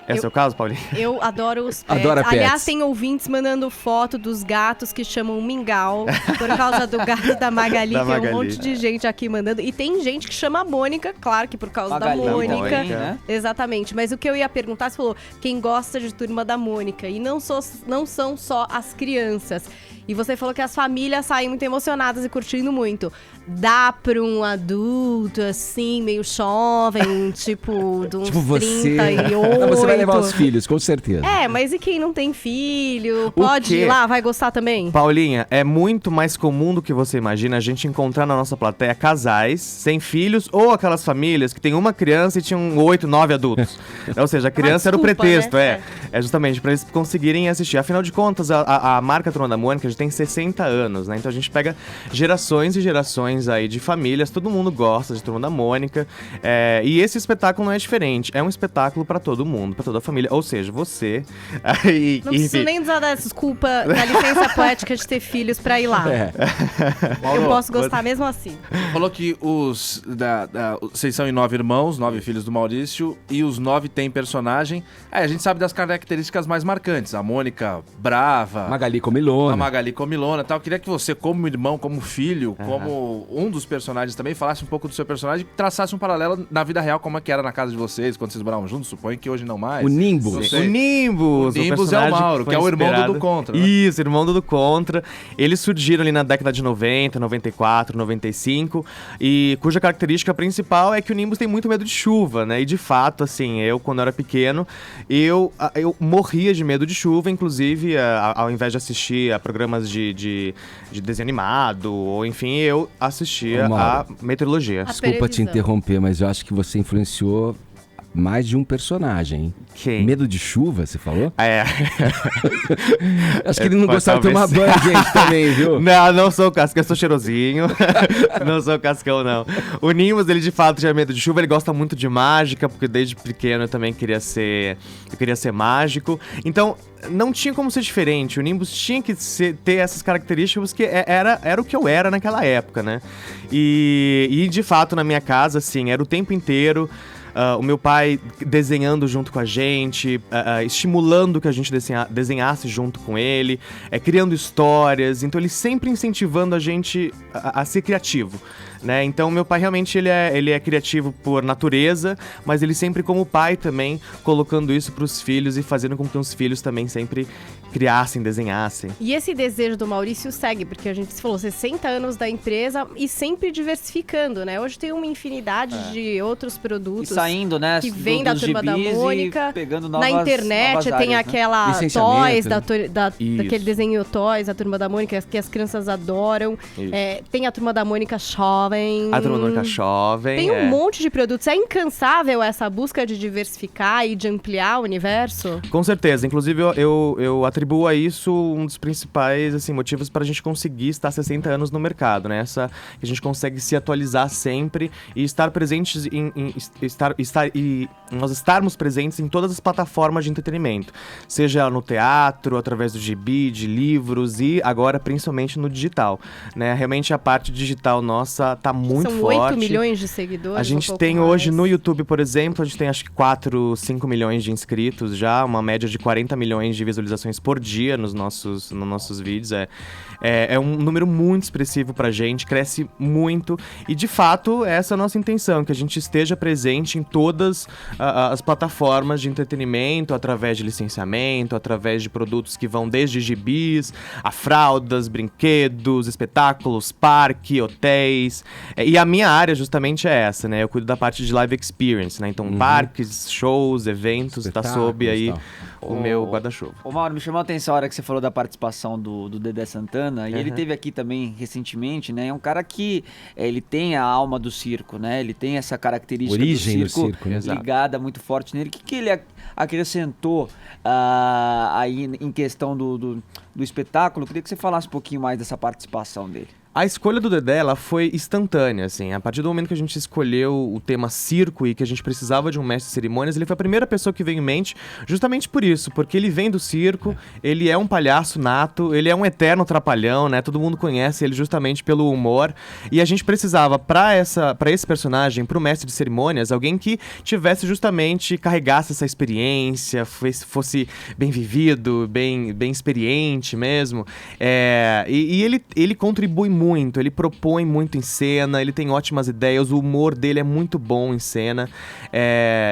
é o seu caso, Paulinho? Eu adoro os pets. Adora pets. Aliás, tem ouvintes mandando foto dos gatos que chamam Mingau, por causa do gato da Magali, Da que é Magali. um monte de gente aqui mandando. E tem gente que chama a Mônica, claro que por causa Magali, da Mônica. Mônica, né? Exatamente. Mas o que eu ia perguntar, você falou, quem gosta de Turma da Mônica. E não são só as crianças. E você falou que as famílias saem muito emocionadas e curtindo muito. Dá pra um adulto, assim, meio jovem, tipo, de uns Tipo você. 38. Não, você vai levar os filhos, com certeza. Mas e quem não tem filho? Pode ir lá, vai gostar também? Paulinha, é muito mais comum do que você imagina a gente encontrar na nossa plateia casais sem filhos ou aquelas famílias que tem uma criança e tinham 8, 9 adultos. Ou seja, a criança era o desculpa, pretexto, né? É justamente para eles conseguirem assistir. Afinal de contas, a marca Turma da Mônica já tem 60 anos, né? Então a gente pega gerações e gerações aí de famílias, todo mundo gosta de Turma da Mônica, e esse espetáculo não é diferente, é um espetáculo para todo mundo, para toda a família, ou seja, você... Não preciso nem usar da desculpa da licença poética de ter filhos pra ir lá. Mauro, Eu posso gostar mesmo assim. falou que vocês são em 9 irmãos, 9 filhos do Maurício, e os 9 têm personagem. A gente sabe das características mais marcantes. A Mônica brava, Magali Comilona. a Magali comilona e tal. Eu queria que você, como irmão, como filho, como um dos personagens também, falasse um pouco do seu personagem e traçasse um paralelo na vida real, como é que era na casa de vocês, quando vocês moravam juntos, suponho que hoje não mais. O Nimbus. Não sei. O Nimbus! O Nimbus é o personagem Mauro, foi que é o irmão do inspirado. Do Contra, né? Isso, irmão do Contra. Eles surgiram ali na década de 90, 94, 95, e cuja característica principal é que o Nimbus tem muito medo de chuva, né? E de fato, assim, eu, quando era pequeno, eu morria de medo de chuva, inclusive, ao invés de assistir a programas de desenho animado, ou enfim, eu assistia a meteorologia. Desculpa te interromper, mas eu acho que você influenciou mais de um personagem, hein? Quem? Medo de chuva, você falou? Acho que ele não Pode, gostava de tomar talvez. banho, gente, também, viu? Não sou o Cascão, eu sou cheirosinho. Não sou o Cascão, não. O Nimbus, ele de fato tinha medo de chuva, ele gosta muito de mágica, porque desde pequeno eu também queria ser mágico. Então, não tinha como ser diferente. O Nimbus tinha que ter essas características, que era o que eu era naquela época, né? E de fato, na minha casa, assim, era o tempo inteiro... o meu pai desenhando junto com a gente, estimulando que a gente desenhasse junto com ele, criando histórias. Então ele sempre incentivando a gente a ser criativo, né? Então meu pai realmente ele é criativo por natureza, mas ele sempre como pai também colocando isso para os filhos e fazendo com que os filhos também sempre criassem, desenhassem. E esse desejo do Maurício segue, porque a gente falou 60 anos da empresa e sempre diversificando, né? Hoje tem uma infinidade de outros produtos E saindo, né? que vem da dos Turma da gibis e Mônica. pegando Na novas internet tem áreas, né? aquela Licenciamento, Toys, né? daquele desenho Toys, a Turma da Mônica, que as crianças adoram. Tem a Turma da Mônica Jovem. A Turma da Mônica Jovem. Tem um monte de produtos. É incansável essa busca de diversificar e de ampliar o universo? Com certeza. Inclusive, eu atribuo a isso um dos principais assim, motivos para a gente conseguir estar 60 anos no mercado, né? Que a gente consegue se atualizar sempre e estar presentes nós estarmos presentes em todas as plataformas de entretenimento. Seja no teatro, através do gibi, de livros e agora principalmente no digital, né? Realmente a parte digital nossa tá muito forte. São 8 milhões de seguidores. A gente tem hoje no YouTube, por exemplo, a gente tem acho que 4, 5 milhões de inscritos já, uma média de 40 milhões de visualizações por dia nos nossos vídeos. É um número muito expressivo pra gente, cresce muito e de fato essa é a nossa intenção, que a gente esteja presente em todas as plataformas de entretenimento, através de licenciamento, através de produtos que vão desde gibis, a fraldas, brinquedos, espetáculos, parque, hotéis. E a minha área justamente é essa, né? Eu cuido da parte de live experience, né? Então parques, shows, eventos, tá sob aí o meu guarda-chuva. Ô Mauro, me chamou a atenção a hora que você falou da participação do Dedé Santana, e ele teve aqui também recentemente, né? É um cara que ele tem a alma do circo, né? Ele tem essa característica Origem do circo ligada muito forte nele. O que ele acrescentou aí em questão do espetáculo? Eu queria que você falasse um pouquinho mais dessa participação dele. A escolha do Dedé, ela foi instantânea, assim. A partir do momento que a gente escolheu o tema circo e que a gente precisava de um mestre de cerimônias, ele foi a primeira pessoa que veio em mente, justamente por isso, porque ele vem do circo, ele é um palhaço nato, ele é um eterno trapalhão, né? Todo mundo conhece ele justamente pelo humor. E a gente precisava, pra esse personagem, pro mestre de cerimônias, alguém que tivesse justamente, carregasse essa experiência, fosse bem vivido, bem experiente mesmo. E ele contribui muito, ele propõe muito em cena, ele tem ótimas ideias, o humor dele é muito bom em cena,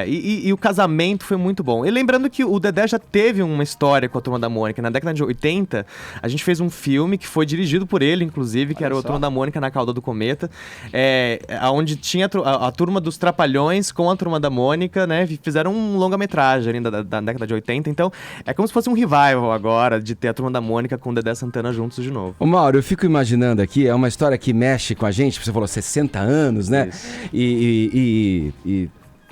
e o casamento foi muito bom. E lembrando que o Dedé já teve uma história com a Turma da Mônica. Na década de 80, a gente fez um filme que foi dirigido por ele, inclusive, que era a Turma da Mônica na Cauda do Cometa, onde tinha a Turma dos Trapalhões com a Turma da Mônica, né, fizeram um longa-metragem ali da década de 80, então é como se fosse um revival agora, de ter a Turma da Mônica com o Dedé Santana juntos de novo. Ô Mauro, eu fico imaginando aqui, é uma história que mexe com a gente, você falou 60 anos, né? E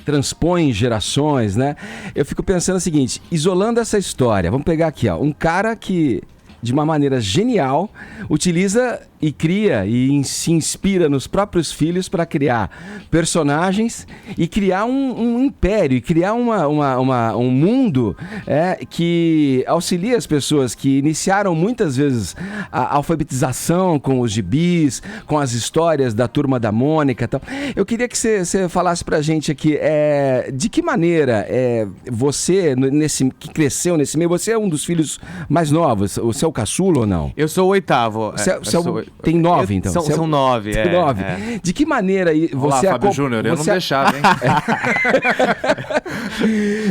transpõe gerações, né? Eu fico pensando o seguinte, isolando essa história, vamos pegar aqui, ó, um cara que, de uma maneira genial, utiliza e cria e se inspira nos próprios filhos para criar personagens e criar um império, e criar um mundo que auxilia as pessoas que iniciaram muitas vezes a alfabetização com os gibis, com as histórias da Turma da Mônica e tal. Eu queria que você falasse pra gente aqui, de que maneira você, que cresceu nesse meio, você é um dos filhos mais novos, você é o caçula ou não? Eu sou o oitavo. Tem 9, então. São 9, Tem 9. De que maneira você... Olá, Fábio Júnior, eu não deixava, hein?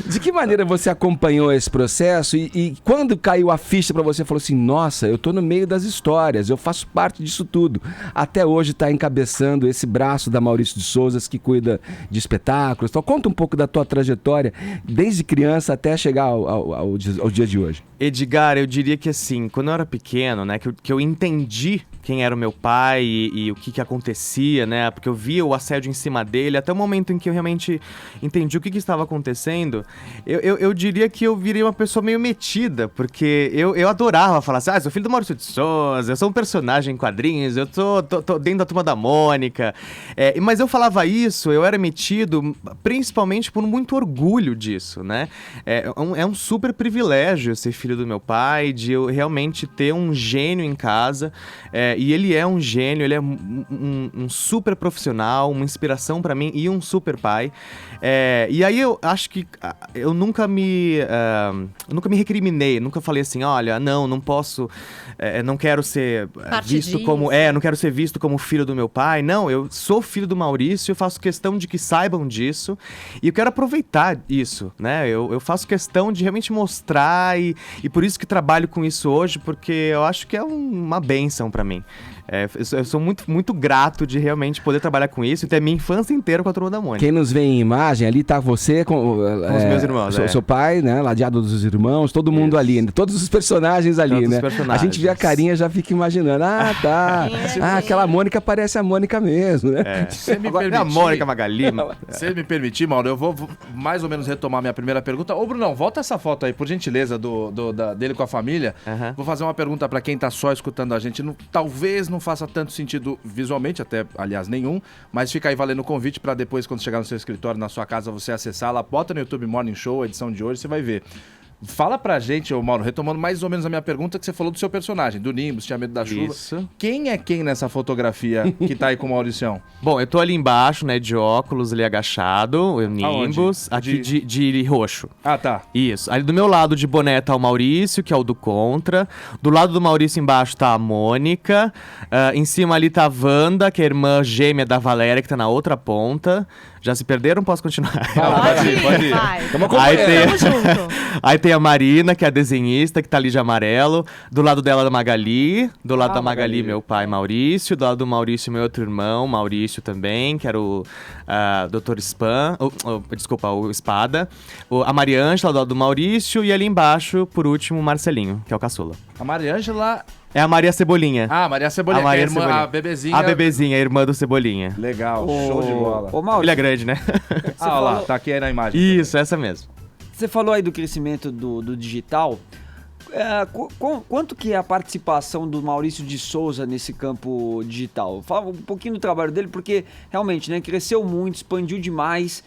De que maneira você acompanhou esse processo e quando caiu a ficha pra você, falou assim, nossa, eu tô no meio das histórias, eu faço parte disso tudo. Até hoje tá encabeçando esse braço da Maurício de Souza, que cuida de espetáculos. Então, conta um pouco da tua trajetória, desde criança até chegar ao dia de hoje. Edgar, eu diria que assim, quando eu era pequeno, né, que eu entendi quem era o meu pai e o que acontecia, né, porque eu via o assédio em cima dele, até o momento em que eu realmente entendi o que estava acontecendo, eu diria que eu virei uma pessoa meio metida, porque eu adorava falar assim, sou filho do Maurício de Souza, eu sou um personagem em quadrinhos, eu tô dentro da Turma da Mônica, mas eu falava isso, eu era metido principalmente por muito orgulho disso, né, é um super privilégio ser filho do meu pai, de eu realmente ter um gênio em casa, E ele é um gênio, ele é um super profissional, uma inspiração pra mim e um super pai. E aí eu acho que eu nunca me recriminei, nunca falei assim, olha, não posso, não quero ser visto como... não quero ser visto como filho do meu pai. Não, eu sou filho do Maurício, eu faço questão de que saibam disso e eu quero aproveitar isso, né? Eu faço questão de realmente mostrar e por isso que trabalho com isso hoje, porque eu acho que é uma bênção pra mim. Eu sou muito, muito grato de realmente poder trabalhar com isso e ter minha infância inteira com a Turma da Mônica. Quem nos vê em imagem, ali tá você com os meus irmãos. Seu pai, né? Ladeado dos irmãos, todo mundo ali, todos os personagens ali, todos né? os personagens. A gente vê a carinha, já fica imaginando. Ah, tá. Aquela Mônica parece a Mônica mesmo, né? Se me permitir, a Mônica Magali. Se me permitir, Mauro, eu vou mais ou menos retomar minha primeira pergunta. Ô, Brunão, volta essa foto aí, por gentileza, dele com a família. Vou fazer uma pergunta pra quem tá só escutando a gente. Talvez não faça tanto sentido visualmente, até, aliás, nenhum, mas fica aí valendo o convite pra depois, quando chegar no seu escritório, na sua casa, você acessar lá, bota no YouTube Morning Show, a edição de hoje, você vai ver. Fala pra gente, ô Mauro, retomando mais ou menos a minha pergunta, que você falou do seu personagem, do Nimbus, tinha medo da chuva. Isso. Quem é quem nessa fotografia que tá aí com o Mauricião? Bom, eu tô ali embaixo, né, de óculos, ali agachado, o Nimbus, aqui de roxo. Ah, tá. Isso. Ali do meu lado de boné tá o Maurício, que é o do Contra. Do lado do Maurício embaixo tá a Mônica. Em cima ali tá a Wanda, que é a irmã gêmea da Valéria, que tá na outra ponta. Já se perderam? Posso continuar? Pode ir. Aí tem a Marina, que é a desenhista, que tá ali de amarelo. Do lado dela, a Magali. Do lado da Magali, meu pai, Maurício. Do lado do Maurício, meu outro irmão, Maurício também, que era o Dr. Spam. Desculpa, o Espada. A Mariângela, do lado do Maurício. E ali embaixo, por último, o Marcelinho, que é o caçula. A Mariângela... É a Maria Cebolinha. Ah, Maria Cebolinha, Maria que é a irmã, Cebolinha. a bebezinha. A bebezinha, a irmã do Cebolinha. Legal, show de bola. Ô, Mauro, Ele é grande, né? Olha lá, tá aqui aí na imagem. Isso, essa mesmo. você falou aí do crescimento do digital. Quanto que é a participação do Maurício de Souza nesse campo digital? Fala um pouquinho do trabalho dele, porque realmente, né, cresceu muito, expandiu demais.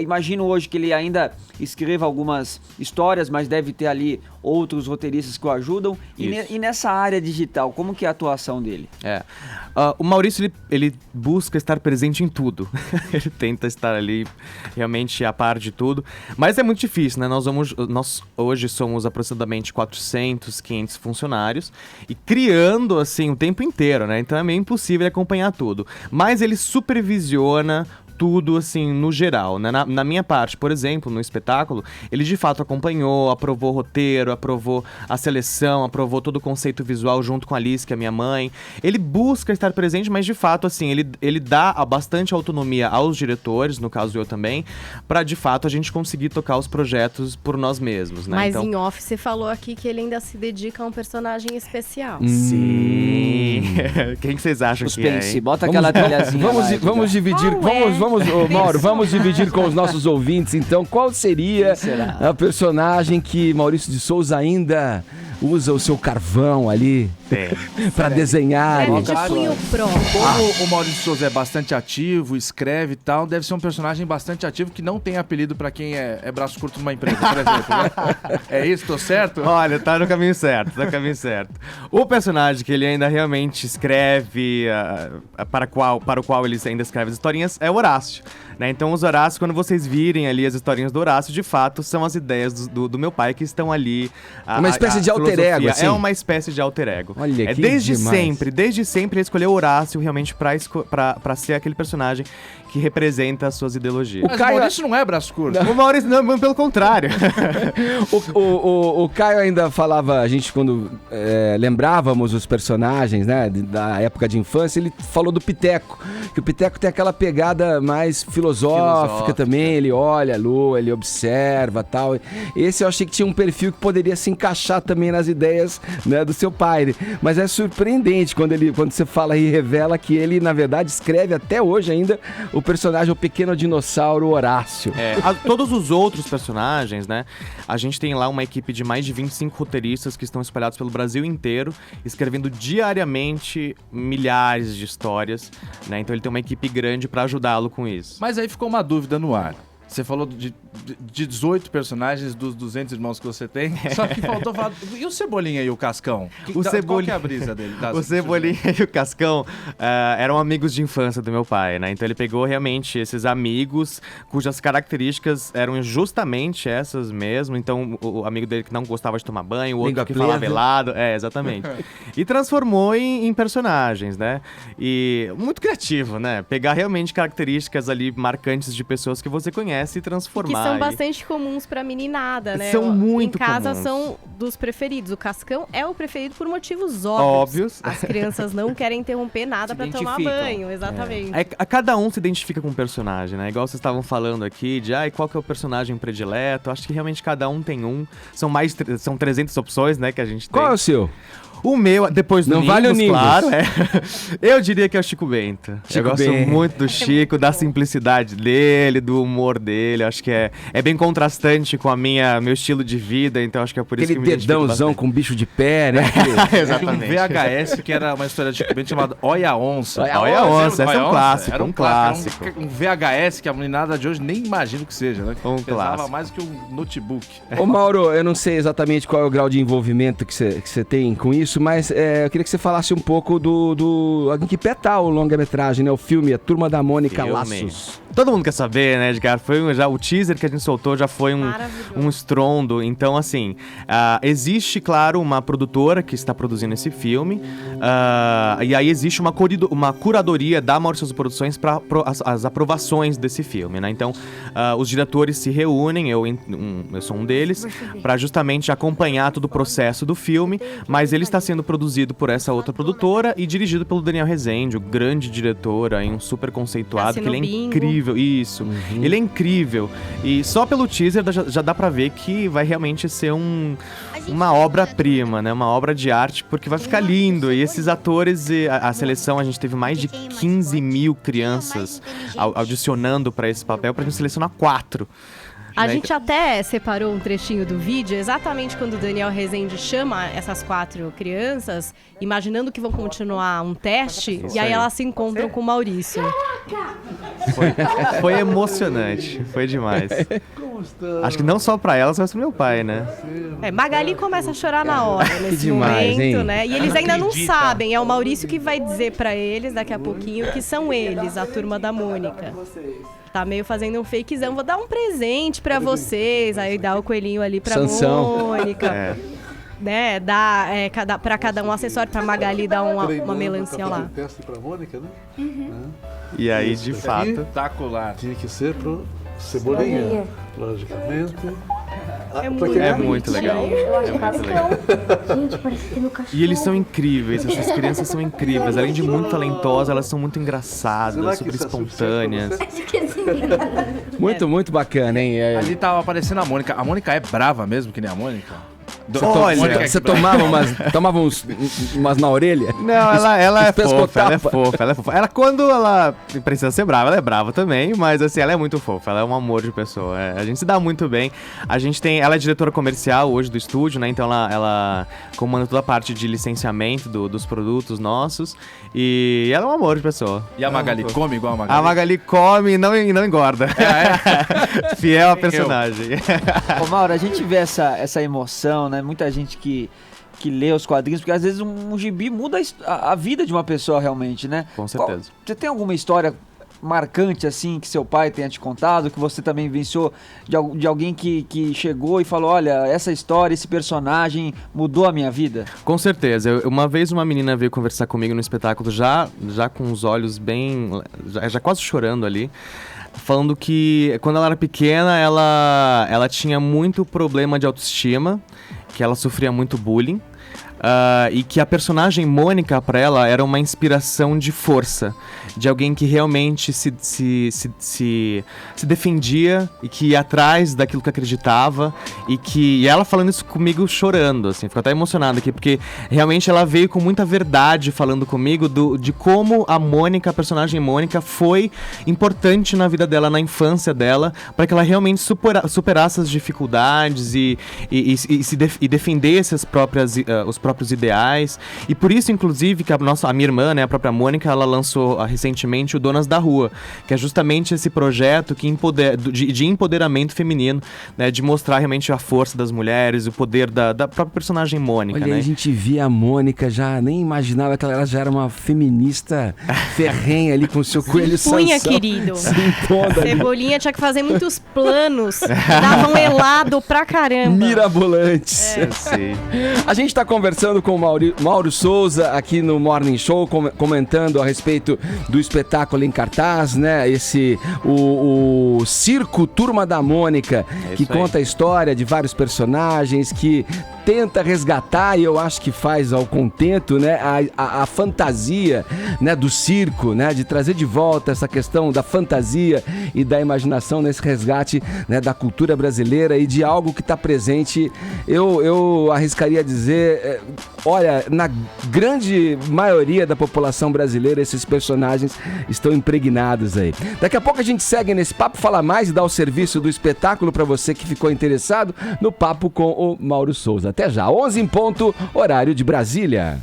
Imagino hoje que ele ainda escreva algumas histórias, mas deve ter ali outros roteiristas que o ajudam. E nessa área digital, como que é a atuação dele? O Maurício, ele busca estar presente em tudo. Ele tenta estar ali realmente a par de tudo. Mas é muito difícil, né? Nós hoje somos aproximadamente 400, 500 funcionários e criando, assim, o tempo inteiro, né? Então é meio impossível acompanhar tudo. Mas ele supervisiona tudo, assim, no geral, né? Na minha parte, por exemplo, no espetáculo, ele de fato acompanhou, aprovou o roteiro, aprovou a seleção, aprovou todo o conceito visual junto com a Alice, que é minha mãe. Ele busca estar presente, mas de fato, assim, ele dá bastante autonomia aos diretores, no caso eu também, pra de fato a gente conseguir tocar os projetos por nós mesmos, né? Mas em off você falou aqui que ele ainda se dedica a um personagem especial. Sim. Quem que vocês acham que é, hein? Bota aquela trilhazinha. Vamos dividir. Vamos dividir com os nossos ouvintes, então, qual seria a personagem que Maurício de Souza ainda usa o seu carvão ali pra desenhar? De punho pronto. Como o Maurício de Souza é bastante ativo, escreve e tal, deve ser um personagem bastante ativo que não tem apelido pra quem é braço curto numa empresa, por exemplo, né? É isso, tô certo? Olha, tá no caminho certo, O personagem que ele ainda realmente escreve, para o qual ele ainda escreve as historinhas, é o Horácio. Né? Então os Horácios, quando vocês virem ali as historinhas do Horácio, de fato, são as ideias do meu pai que estão ali. Uma espécie de alter ego, assim? É uma espécie de alter ego. Olha, que desde demais. sempre ele escolheu o Horácio realmente pra ser aquele personagem que representa as suas ideologias. Mas o Maurício não é braço curto. O Maurício não, pelo contrário. O Caio ainda falava, a gente quando lembrávamos os personagens, né, da época de infância, ele falou do Piteco, que o Piteco tem aquela pegada mais filosófica também, ele olha a lua, ele observa tal. Esse eu achei que tinha um perfil que poderia se encaixar também nas ideias, né, do seu pai. Mas é surpreendente quando você fala e revela que ele, na verdade, escreve até hoje ainda o personagem, o pequeno dinossauro Horácio. Todos os outros personagens, né? A gente tem lá uma equipe de mais de 25 roteiristas que estão espalhados pelo Brasil inteiro, escrevendo diariamente milhares de histórias, né? Então ele tem uma equipe grande pra ajudá-lo com isso. Mas aí ficou uma dúvida no ar. Você falou de de 18 personagens dos 200 irmãos que você tem. Só que faltou falar. E o Cebolinha e o Cascão? Qual que é a brisa dele? O Cebolinha e o Cascão eram amigos de infância do meu pai, né? Então ele pegou realmente esses amigos cujas características eram justamente essas mesmo. Então o amigo dele que não gostava de tomar banho, o outro que falava velado. Exatamente. E transformou em personagens, né? E muito criativo, né? Pegar realmente características ali marcantes de pessoas que você conhece e transformar. Que são bastante comuns pra meninada, né? São muito Em casa comuns. são dos preferidos. O Cascão é o preferido por motivos óbvios. As crianças não querem interromper nada pra tomar banho, exatamente. Cada um se identifica com um personagem, né? Igual vocês estavam falando aqui de qual que é o personagem predileto. Acho que realmente cada um tem um. São 300 opções, né, que a gente tem. Qual é o seu? O meu, depois do Não Nimbus, vale o Nimbus. claro, eu diria que é o Chico Bento. Eu gosto muito do Chico, da simplicidade dele, do humor dele. Acho que é bem contrastante com meu estilo de vida, então acho que é por isso que eu me identifico dedãozão bastante. com bicho de pé, né? Exatamente. Um VHS, que era uma história de Chico Bento chamada Olha a Onça. Olha a Onça, essa é um clássico, Era um clássico. Um VHS que a meninada de hoje nem imagina o que seja, né? Um Pesava clássico. mais que um notebook. Ô Mauro, eu não sei exatamente qual é o grau de envolvimento que você tem com isso, mas eu queria que você falasse um pouco em que pé tá o longa-metragem, né? O filme A Turma da Mônica Laços. Todo mundo quer saber, né, Edgar? Já o teaser que a gente soltou já foi um estrondo. Então, assim, existe, claro, uma produtora que está produzindo esse filme. E aí existe uma curadoria da Maurício Produções para as aprovações desse filme, né? Então, os diretores se reúnem, eu sou um deles, para justamente acompanhar todo o processo do filme. Mas ele está sendo produzido por essa outra produtora e dirigido pelo Daniel Rezende, o grande diretor, aí, um super conceituado, que ele é incrível. Isso. Ele é incrível. E só pelo teaser já dá pra ver que vai realmente ser uma obra-prima, né? Uma obra de arte, porque vai ficar lindo. E esses atores, a seleção, a gente teve mais de 15 mil crianças audicionando pra esse papel, pra gente selecionar 4. A gente até separou um trechinho do vídeo, exatamente quando o Daniel Rezende chama essas 4 crianças, imaginando que vão continuar um teste, e aí elas se encontram com o Maurício. Foi emocionante, foi demais. Acho que não só pra elas, mas pro meu pai, né? Magali começa a chorar na hora, nesse demais, momento, hein? né? E eles ainda não sabem, é o Maurício que vai dizer pra eles daqui a pouquinho que são eles, a Turma da Mônica. Tá meio fazendo um fakezão, vou dar um presente pra vocês, aí dá o coelhinho ali pra Sansão. Mônica. Né, dá pra cada um acessório, pra Magali dar uma melancia lá. Teste pra Mônica, né? E aí, de fato... Espetacular. Tinha que ser pro Cebolinha, logicamente. É muito legal. É muito legal. Gente, parece que tem meu cachorro. E eles são incríveis, essas crianças são incríveis. Além de muito talentosas, elas são muito engraçadas, super espontâneas. Muito, muito bacana, hein? Ali tava aparecendo a Mônica. A Mônica é brava mesmo, que nem a Mônica? Olha, Você tomava umas na orelha? Não, ela é fofa, ela é Pescotapa. fofa, ela é fofa. Quando ela precisa ser brava, ela é brava também, mas assim, ela é muito fofa, ela é um amor de pessoa. A gente se dá muito bem. Ela é diretora comercial hoje do estúdio, né? Então ela comanda toda a parte de licenciamento dos produtos nossos. E ela é um amor de pessoa. E a Magali come igual a Magali? A Magali come e não engorda. Fiel a personagem. Ô Mauro, a gente vê essa emoção, né? Muita gente que lê os quadrinhos, porque às vezes um gibi muda a vida de uma pessoa realmente, né? Com certeza. Você tem alguma história marcante, assim, que seu pai tenha te contado, que você também vivenciou de alguém que chegou e falou, olha, essa história, esse personagem mudou a minha vida? Com certeza. Uma vez uma menina veio conversar comigo no espetáculo, já com os olhos bem... já quase chorando ali, falando que quando ela era pequena, ela tinha muito problema de autoestima, que ela sofria muito bullying. E que a personagem Mônica pra ela era uma inspiração de força, de alguém que realmente se defendia e que ia atrás daquilo que acreditava, e ela falando isso comigo chorando, assim, ficou até emocionada aqui, porque realmente ela veio com muita verdade falando comigo de como a Mônica, a personagem Mônica, foi importante na vida dela, na infância dela, para que ela realmente superasse as dificuldades e defendesse as próprias os próprios ideais. E por isso, inclusive, que a minha irmã, né, a própria Mônica, ela lançou recentemente o Donas da Rua, que é justamente esse projeto de empoderamento feminino, né, de mostrar realmente a força das mulheres, o poder da própria personagem Mônica. Olha, né? a gente via a Mônica, já nem imaginava que ela já era uma feminista ferrenha ali com o seu coelho Punha, Sansão. querido. Se impondo ali. Cebolinha tinha que fazer muitos planos, dava um helado pra caramba. Mirabolantes. Sim. A gente está conversando com o Mauro Souza aqui no Morning Show, comentando a respeito do espetáculo em cartaz, né? O Circo Turma da Mônica, que conta a história de vários personagens, que tenta resgatar, e eu acho que faz ao contento, né, a fantasia, né, do circo, né, de trazer de volta essa questão da fantasia e da imaginação nesse resgate, né, da cultura brasileira e de algo que está presente, eu arriscaria dizer, olha, na grande maioria da população brasileira, esses personagens estão impregnados aí. Daqui a pouco a gente segue nesse papo, fala mais e dá o serviço do espetáculo para você que ficou interessado no papo com o Mauro Souza. Até já, 11 em ponto, horário de Brasília.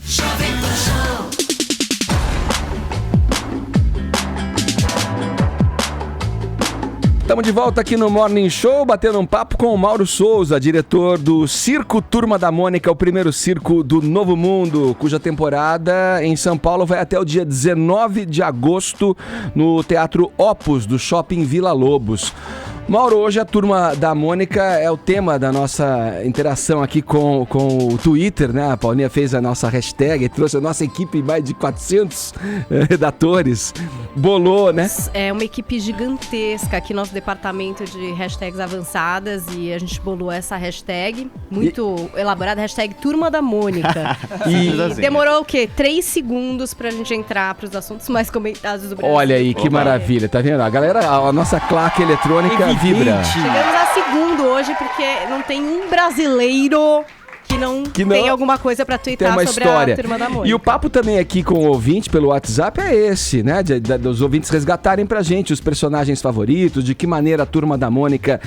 Estamos de volta aqui no Morning Show, batendo um papo com o Mauro Souza, diretor do Circo Turma da Mônica, o primeiro circo do Novo Mundo, cuja temporada em São Paulo vai até o dia 19 de agosto no Teatro Opus, do Shopping Vila Lobos. Mauro, hoje a Turma da Mônica é o tema da nossa interação aqui com o Twitter, né? A Paulinha fez a nossa hashtag, trouxe a nossa equipe, mais de 400 redatores, bolou, né? É uma equipe gigantesca aqui, nosso departamento de hashtags avançadas, e a gente bolou essa hashtag, muito elaborada, hashtag Turma da Mônica. E demorou o quê? 3 segundos pra gente entrar pros assuntos mais comentados do Brasil. Olha aí, que maravilha, tá vendo? A galera, a nossa claque eletrônica vibra. Chegamos a segundo hoje, porque não tem um brasileiro que não tem alguma coisa pra twittar sobre a Turma da Mônica. E o papo também aqui com o ouvinte pelo WhatsApp é esse, né? Dos ouvintes resgatarem pra gente os personagens favoritos, de que maneira a Turma da Mônica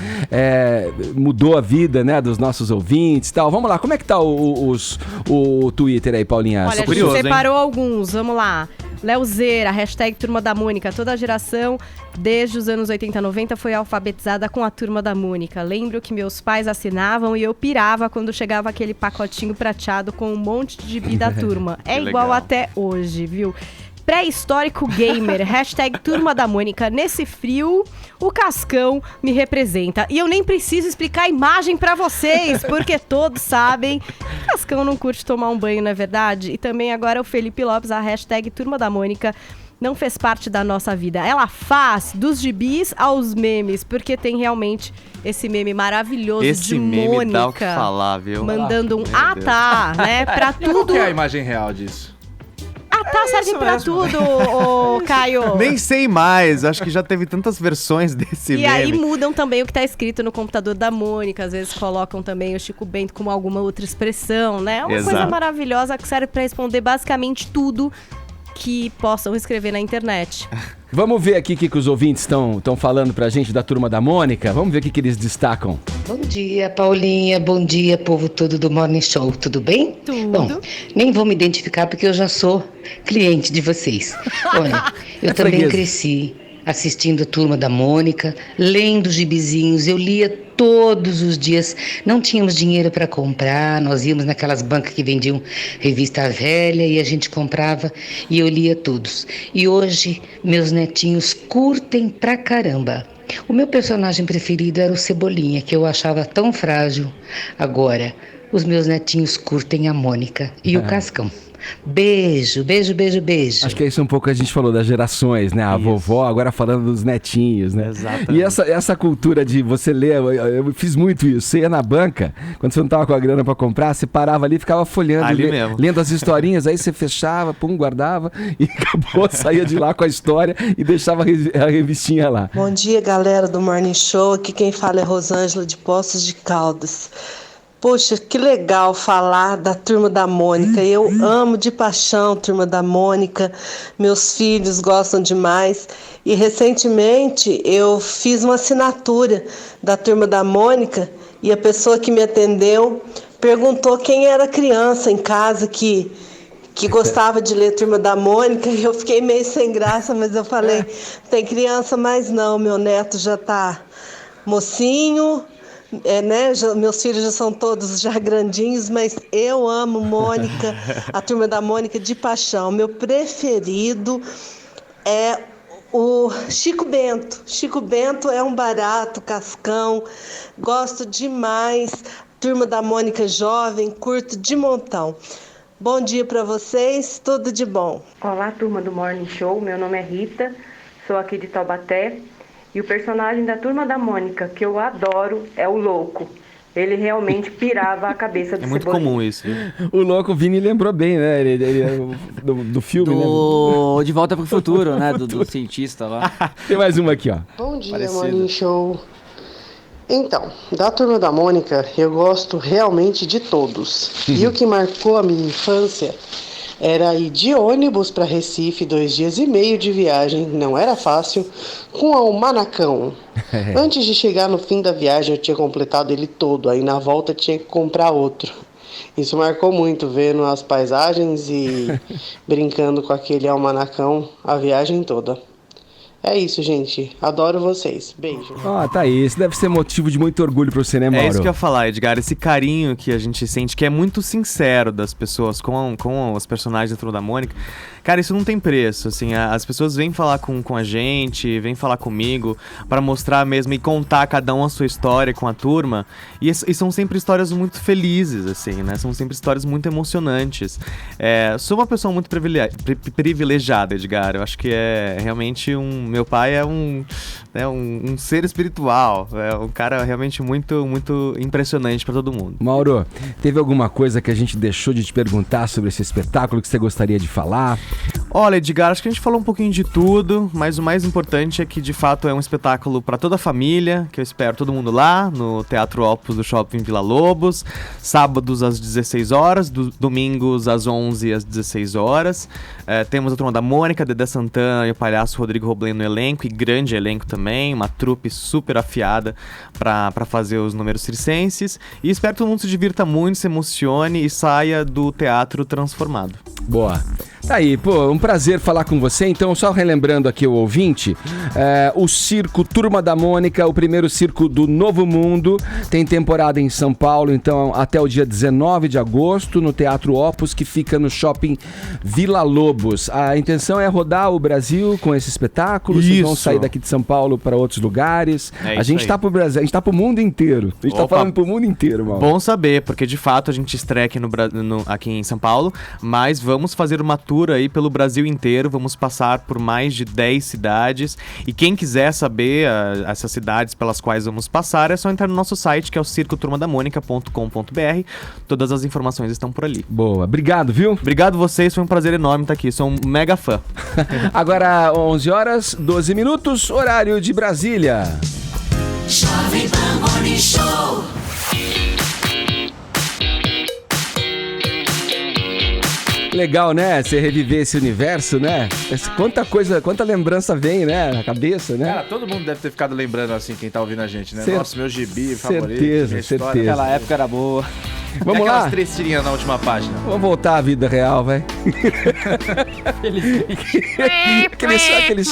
mudou a vida, né, dos nossos ouvintes e tal. Vamos lá, como é que tá o Twitter aí, Paulinha? Olha, a gente separou alguns, vamos lá. Leozeira, hashtag Turma da Mônica. Toda a geração, desde os anos 80 e 90, foi alfabetizada com a Turma da Mônica. Lembro que meus pais assinavam e eu pirava quando chegava aquele pacotinho prateado com um monte de gibi da turma. É igual até hoje, viu? Pré-histórico gamer, hashtag Turma da Mônica. Nesse frio, o Cascão me representa. E eu nem preciso explicar a imagem pra vocês, porque todos sabem que Cascão não curte tomar um banho, não é verdade? E também agora o Felipe Lopes, a hashtag Turma da Mônica não fez parte da nossa vida. Ela faz dos gibis aos memes, porque tem realmente esse meme maravilhoso de Mônica. Esse meme dá o que falar, viu? Mandando né? Pra tudo. Qual que é a imagem real disso? Serve pra tudo, ô Caio. Nem sei mais, acho que já teve tantas versões desse meme. E aí mudam também o que tá escrito no computador da Mônica, às vezes colocam também o Chico Bento com alguma outra expressão, né? É uma coisa maravilhosa que serve pra responder basicamente tudo que possam escrever na internet. Vamos ver aqui o que os ouvintes estão falando pra gente da Turma da Mônica. Vamos ver o que eles destacam. Bom dia, Paulinha. Bom dia, povo todo do Morning Show. Tudo bem? Tudo. Bom, nem vou me identificar porque eu já sou cliente de vocês. Olha, eu também cresci assistindo a Turma da Mônica, lendo gibizinhos. Eu lia todos os dias. Não tínhamos dinheiro para comprar, nós íamos naquelas bancas que vendiam revista velha e a gente comprava e eu lia todos. E hoje meus netinhos curtem pra caramba. O meu personagem preferido era o Cebolinha, que eu achava tão frágil. Agora, os meus netinhos curtem a Mônica e o Cascão. Beijo, beijo, beijo, beijo. Acho que é isso um pouco que a gente falou das gerações, né? A vovó agora falando dos netinhos, né? Exatamente. E essa cultura de você ler, eu fiz muito isso. Você ia na banca, quando você não tava com a grana pra comprar, você parava ali e ficava folhando, lendo as historinhas, aí você fechava, guardava e acabou, saía de lá com a história e deixava a revistinha lá. Bom dia, galera do Morning Show. Aqui quem fala é Rosângela de Poços de Caldas. Poxa, que legal falar da Turma da Mônica. Eu amo de paixão Turma da Mônica. Meus filhos gostam demais. E recentemente eu fiz uma assinatura da Turma da Mônica e a pessoa que me atendeu perguntou quem era criança em casa que gostava de ler Turma da Mônica, e eu fiquei meio sem graça, mas eu falei, tem criança mais não, meu neto já tá mocinho, né? Meus filhos já são todos já grandinhos, mas eu amo Mônica, a Turma da Mônica de paixão. Meu preferido é o Chico Bento. Chico Bento é um barato, cascão, gosto demais. Turma da Mônica jovem, curto de montão. Bom dia para vocês, tudo de bom. Olá, turma do Morning Show, meu nome é Rita, sou aqui de Taubaté. E o personagem da Turma da Mônica, que eu adoro, é o Louco. Ele realmente pirava a cabeça do É muito Cebolinha. comum isso. O louco, o Vini lembrou bem, né? Do filme, né? De Volta pro Futuro, né? Do cientista lá. Tem mais uma aqui, ó. Bom dia, Morning Show. Então, da Turma da Mônica, eu gosto realmente de todos. E o que marcou a minha infância era ir de ônibus para Recife, 2 dias e meio de viagem, não era fácil, com o Almanacão. Antes de chegar no fim da viagem, eu tinha completado ele todo, aí na volta tinha que comprar outro. Isso marcou muito, vendo as paisagens e brincando com aquele almanacão a viagem toda. É isso, gente. Adoro vocês. Beijo. Tá aí. Isso deve ser motivo de muito orgulho pra você, né, Mauro? É isso que eu ia falar, Edgar. Esse carinho que a gente sente, que é muito sincero das pessoas com os personagens da Turma da Mônica. Cara, isso não tem preço, assim. As pessoas vêm falar com a gente, vêm falar comigo pra mostrar mesmo e contar cada um a sua história com a turma. E são sempre histórias muito felizes, assim, né? São sempre histórias muito emocionantes. Sou uma pessoa muito privilegiada, Edgar. Eu acho que é realmente meu pai é um ser espiritual. É um cara realmente muito, muito impressionante pra todo mundo. Mauro, teve alguma coisa que a gente deixou de te perguntar sobre esse espetáculo que você gostaria de falar? Olha, Edgar, acho que a gente falou um pouquinho de tudo, mas o mais importante é que, de fato, é um espetáculo para toda a família, que eu espero todo mundo lá, no Teatro Opus do Shopping Vila Lobos, sábados às 16 horas, domingos às 11 às 16 horas. Temos a Turma da Mônica, Dedé Santana e o palhaço Rodrigo Robledo no elenco, e grande elenco também, uma trupe super afiada para fazer os números circenses. E espero que todo mundo se divirta muito, se emocione e saia do teatro transformado. Boa. Tá aí, um prazer falar com você. Então, só relembrando aqui o ouvinte, o Circo Turma da Mônica, o primeiro circo do Novo Mundo, tem temporada em São Paulo, então até o dia 19 de agosto, no Teatro Opus, que fica no Shopping Vila Lobos. A intenção é rodar o Brasil com esse espetáculo, vocês vão sair daqui de São Paulo para outros lugares. A gente tá pro Brasil, a gente tá pro mundo inteiro. A gente tá falando pro mundo inteiro, mano. Bom saber, porque de fato a gente estreia aqui em São Paulo, mas vamos fazer uma tour aí pelo Brasil inteiro, vamos passar por mais de 10 cidades, e quem quiser saber essas cidades pelas quais vamos passar, é só entrar no nosso site, que é o circoturmadamonica.com.br. Todas as informações estão por ali. Boa, obrigado, viu? Obrigado vocês, foi um prazer enorme estar aqui, sou um mega fã. Agora 11 horas, 12 minutos, horário de Brasília. Jovem Pan Morning Show. Legal, né? Você reviver esse universo, né? Quanta lembrança vem, né? Na cabeça, né? Cara, todo mundo deve ter ficado lembrando assim, quem tá ouvindo a gente, né? Nossa, meu gibi favorito. Certeza. Aquela época era boa. Vamos lá? Aquelas 3 tirinhas na última página. Vamos voltar à vida real, vai. aquele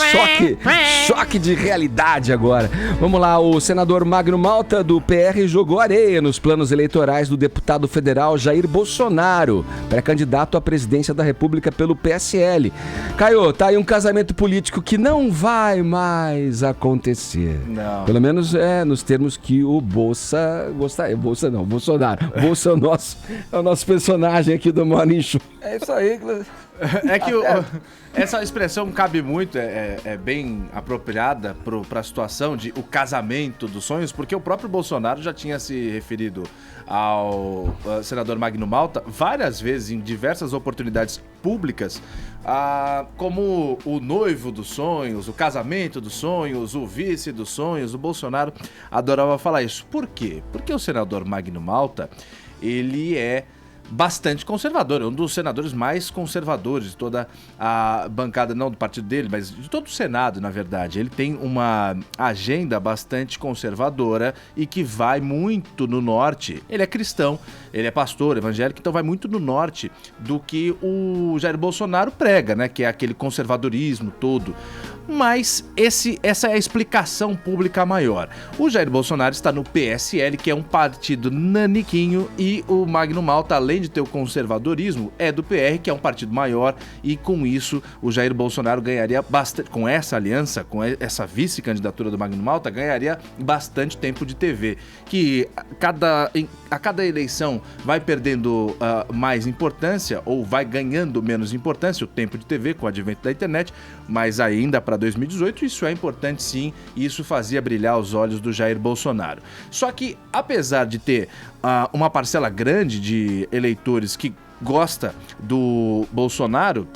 choque de realidade agora. Vamos lá, o senador Magno Malta, do PR, jogou areia nos planos eleitorais do deputado federal Jair Bolsonaro, pré-candidato à presidência da República pelo PSL. Caio, tá aí um casamento político que não vai mais acontecer. Não. Pelo menos nos termos que o Bolsonaro. É o nosso personagem aqui do Morning Show. É isso aí. É que essa expressão cabe muito, é bem apropriada para a situação de o casamento dos sonhos, porque o próprio Bolsonaro já tinha se referido ao senador Magno Malta várias vezes, em diversas oportunidades públicas, como o noivo dos sonhos, o casamento dos sonhos, o vice dos sonhos. O Bolsonaro adorava falar isso. Por quê? Porque o senador Magno Malta, ele é bastante conservador, é um dos senadores mais conservadores de toda a bancada, não do partido dele, mas de todo o Senado, na verdade. Ele tem uma agenda bastante conservadora e que vai muito no norte. Ele é cristão, ele é pastor evangélico, então vai muito no norte do que o Jair Bolsonaro prega, né? Que é aquele conservadorismo todo. Mas essa é a explicação pública maior. O Jair Bolsonaro está no PSL, que é um partido naniquinho, e o Magno Malta, além de ter o conservadorismo, é do PR, que é um partido maior, e com isso o Jair Bolsonaro ganharia bastante, com essa aliança, com essa vice-candidatura do Magno Malta, ganharia bastante tempo de TV, que a cada eleição vai perdendo mais importância, ou vai ganhando menos importância, o tempo de TV com o advento da internet, mas ainda para 2018 isso é importante sim, e isso fazia brilhar os olhos do Jair Bolsonaro. Só que, apesar de ter uma parcela grande de eleitores que gosta do Bolsonaro,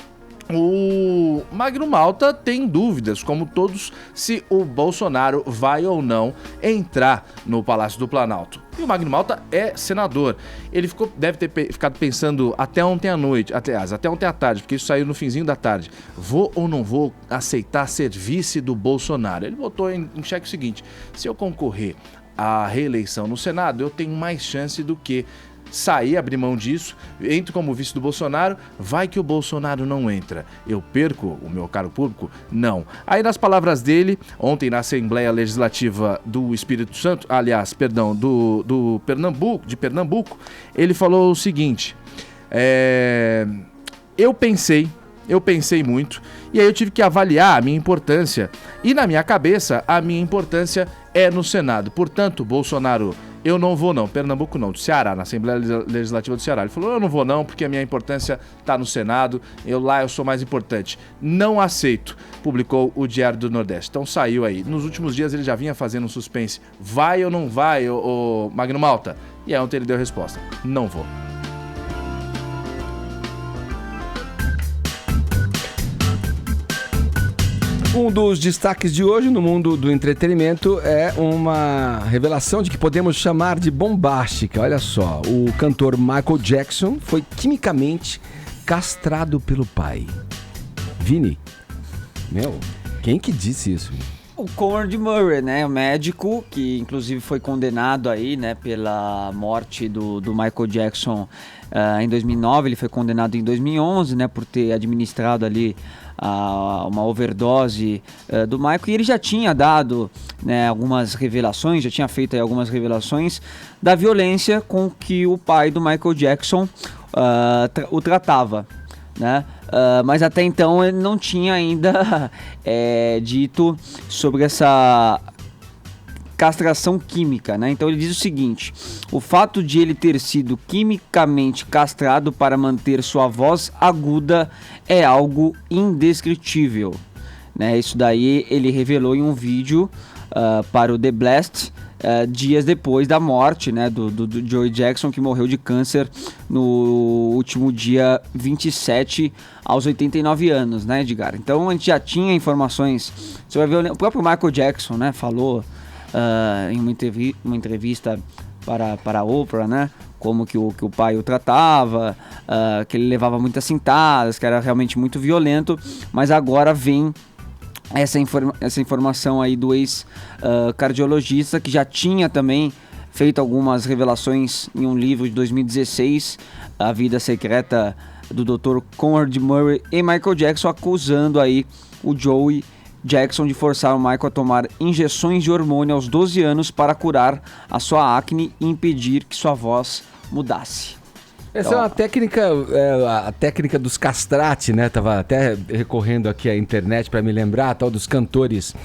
o Magno Malta tem dúvidas, como todos, se o Bolsonaro vai ou não entrar no Palácio do Planalto. E o Magno Malta é senador. Ele deve ter ficado pensando até ontem à noite, até ontem à tarde, porque isso saiu no finzinho da tarde. Vou ou não vou aceitar ser vice do Bolsonaro? Ele botou em xeque o seguinte: se eu concorrer à reeleição no Senado, eu tenho mais chance do que sair, abrir mão disso, entro como vice do Bolsonaro, vai que o Bolsonaro não entra. Eu perco o meu cargo público? Não. Aí, nas palavras dele, ontem na Assembleia Legislativa do Espírito Santo, de Pernambuco, ele falou o seguinte: eu pensei muito, e aí eu tive que avaliar a minha importância, e na minha cabeça, a minha importância é no Senado. Portanto, Bolsonaro, eu não vou não. Pernambuco não, do Ceará, na Assembleia Legislativa do Ceará. Ele falou, eu não vou não, porque a minha importância está no Senado, eu sou mais importante. Não aceito, publicou o Diário do Nordeste. Então saiu aí. Nos últimos dias ele já vinha fazendo um suspense. Vai ou não vai, o Magno Malta? E aí ontem ele deu a resposta. Não vou. Um dos destaques de hoje no mundo do entretenimento é uma revelação de que podemos chamar de bombástica. Olha só, o cantor Michael Jackson foi quimicamente castrado pelo pai. Vini, quem que disse isso? O Conrad Murray, né, o médico que inclusive foi condenado aí, né, pela morte do Michael Jackson em 2009, ele foi condenado em 2011, né, por ter administrado ali uma overdose do Michael, e ele já tinha dado, né, algumas revelações, já tinha feito aí algumas revelações da violência com que o pai do Michael Jackson o tratava, né? Mas até então ele não tinha ainda dito sobre essa castração química, né? Então ele diz o seguinte: o fato de ele ter sido quimicamente castrado para manter sua voz aguda é algo indescritível, né? Isso daí ele revelou em um vídeo para o The Blast, dias depois da morte, né, do Joey Jackson, que morreu de câncer no último dia 27 aos 89 anos, né, Edgar? Então a gente já tinha informações sobre a violência. O próprio Michael Jackson, né, falou em uma entrevista para a Oprah, né, como que o pai o tratava, que ele levava muitas cintadas, que era realmente muito violento, mas agora vem essa informação aí do ex-cardiologista, que já tinha também feito algumas revelações em um livro de 2016, A Vida Secreta do Dr. Conrad Murray e Michael Jackson, acusando aí o Joey Jackson de forçar o Michael a tomar injeções de hormônio aos 12 anos para curar a sua acne e impedir que sua voz mudasse. Essa é uma técnica, a técnica dos castrati, né? Tava até recorrendo aqui à internet para me lembrar, a tal dos cantores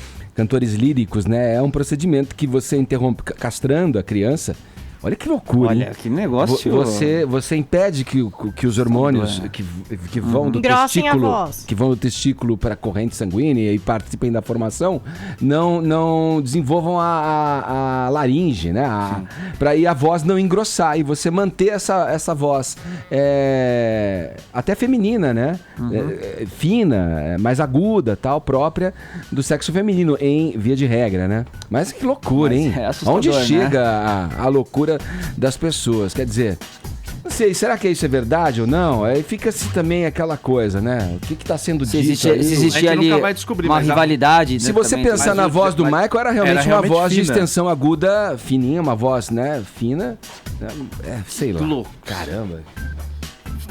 líricos, né? É um procedimento que você interrompe castrando a criança. Olha que loucura, Olha, hein? que negócio. Você impede que os hormônios que vão do testículo para a corrente sanguínea e participem da formação não desenvolvam a laringe, né? Para aí a voz não engrossar e você manter essa voz até feminina, né? Fina, mais aguda, tal, própria do sexo feminino, em via de regra, né? Mas que loucura, hein? É assustador, onde né? chega a loucura das pessoas, quer dizer, Não sei, será que isso é verdade ou não? Aí fica-se também aquela coisa, né? O que tá sendo dito existe, ali? se existia ali nunca vai descobrir, uma mas rivalidade. Se você pensar na voz do Michael, era realmente uma voz fina. de extensão aguda fininha, uma voz, né, fina. Sei lá. Caramba.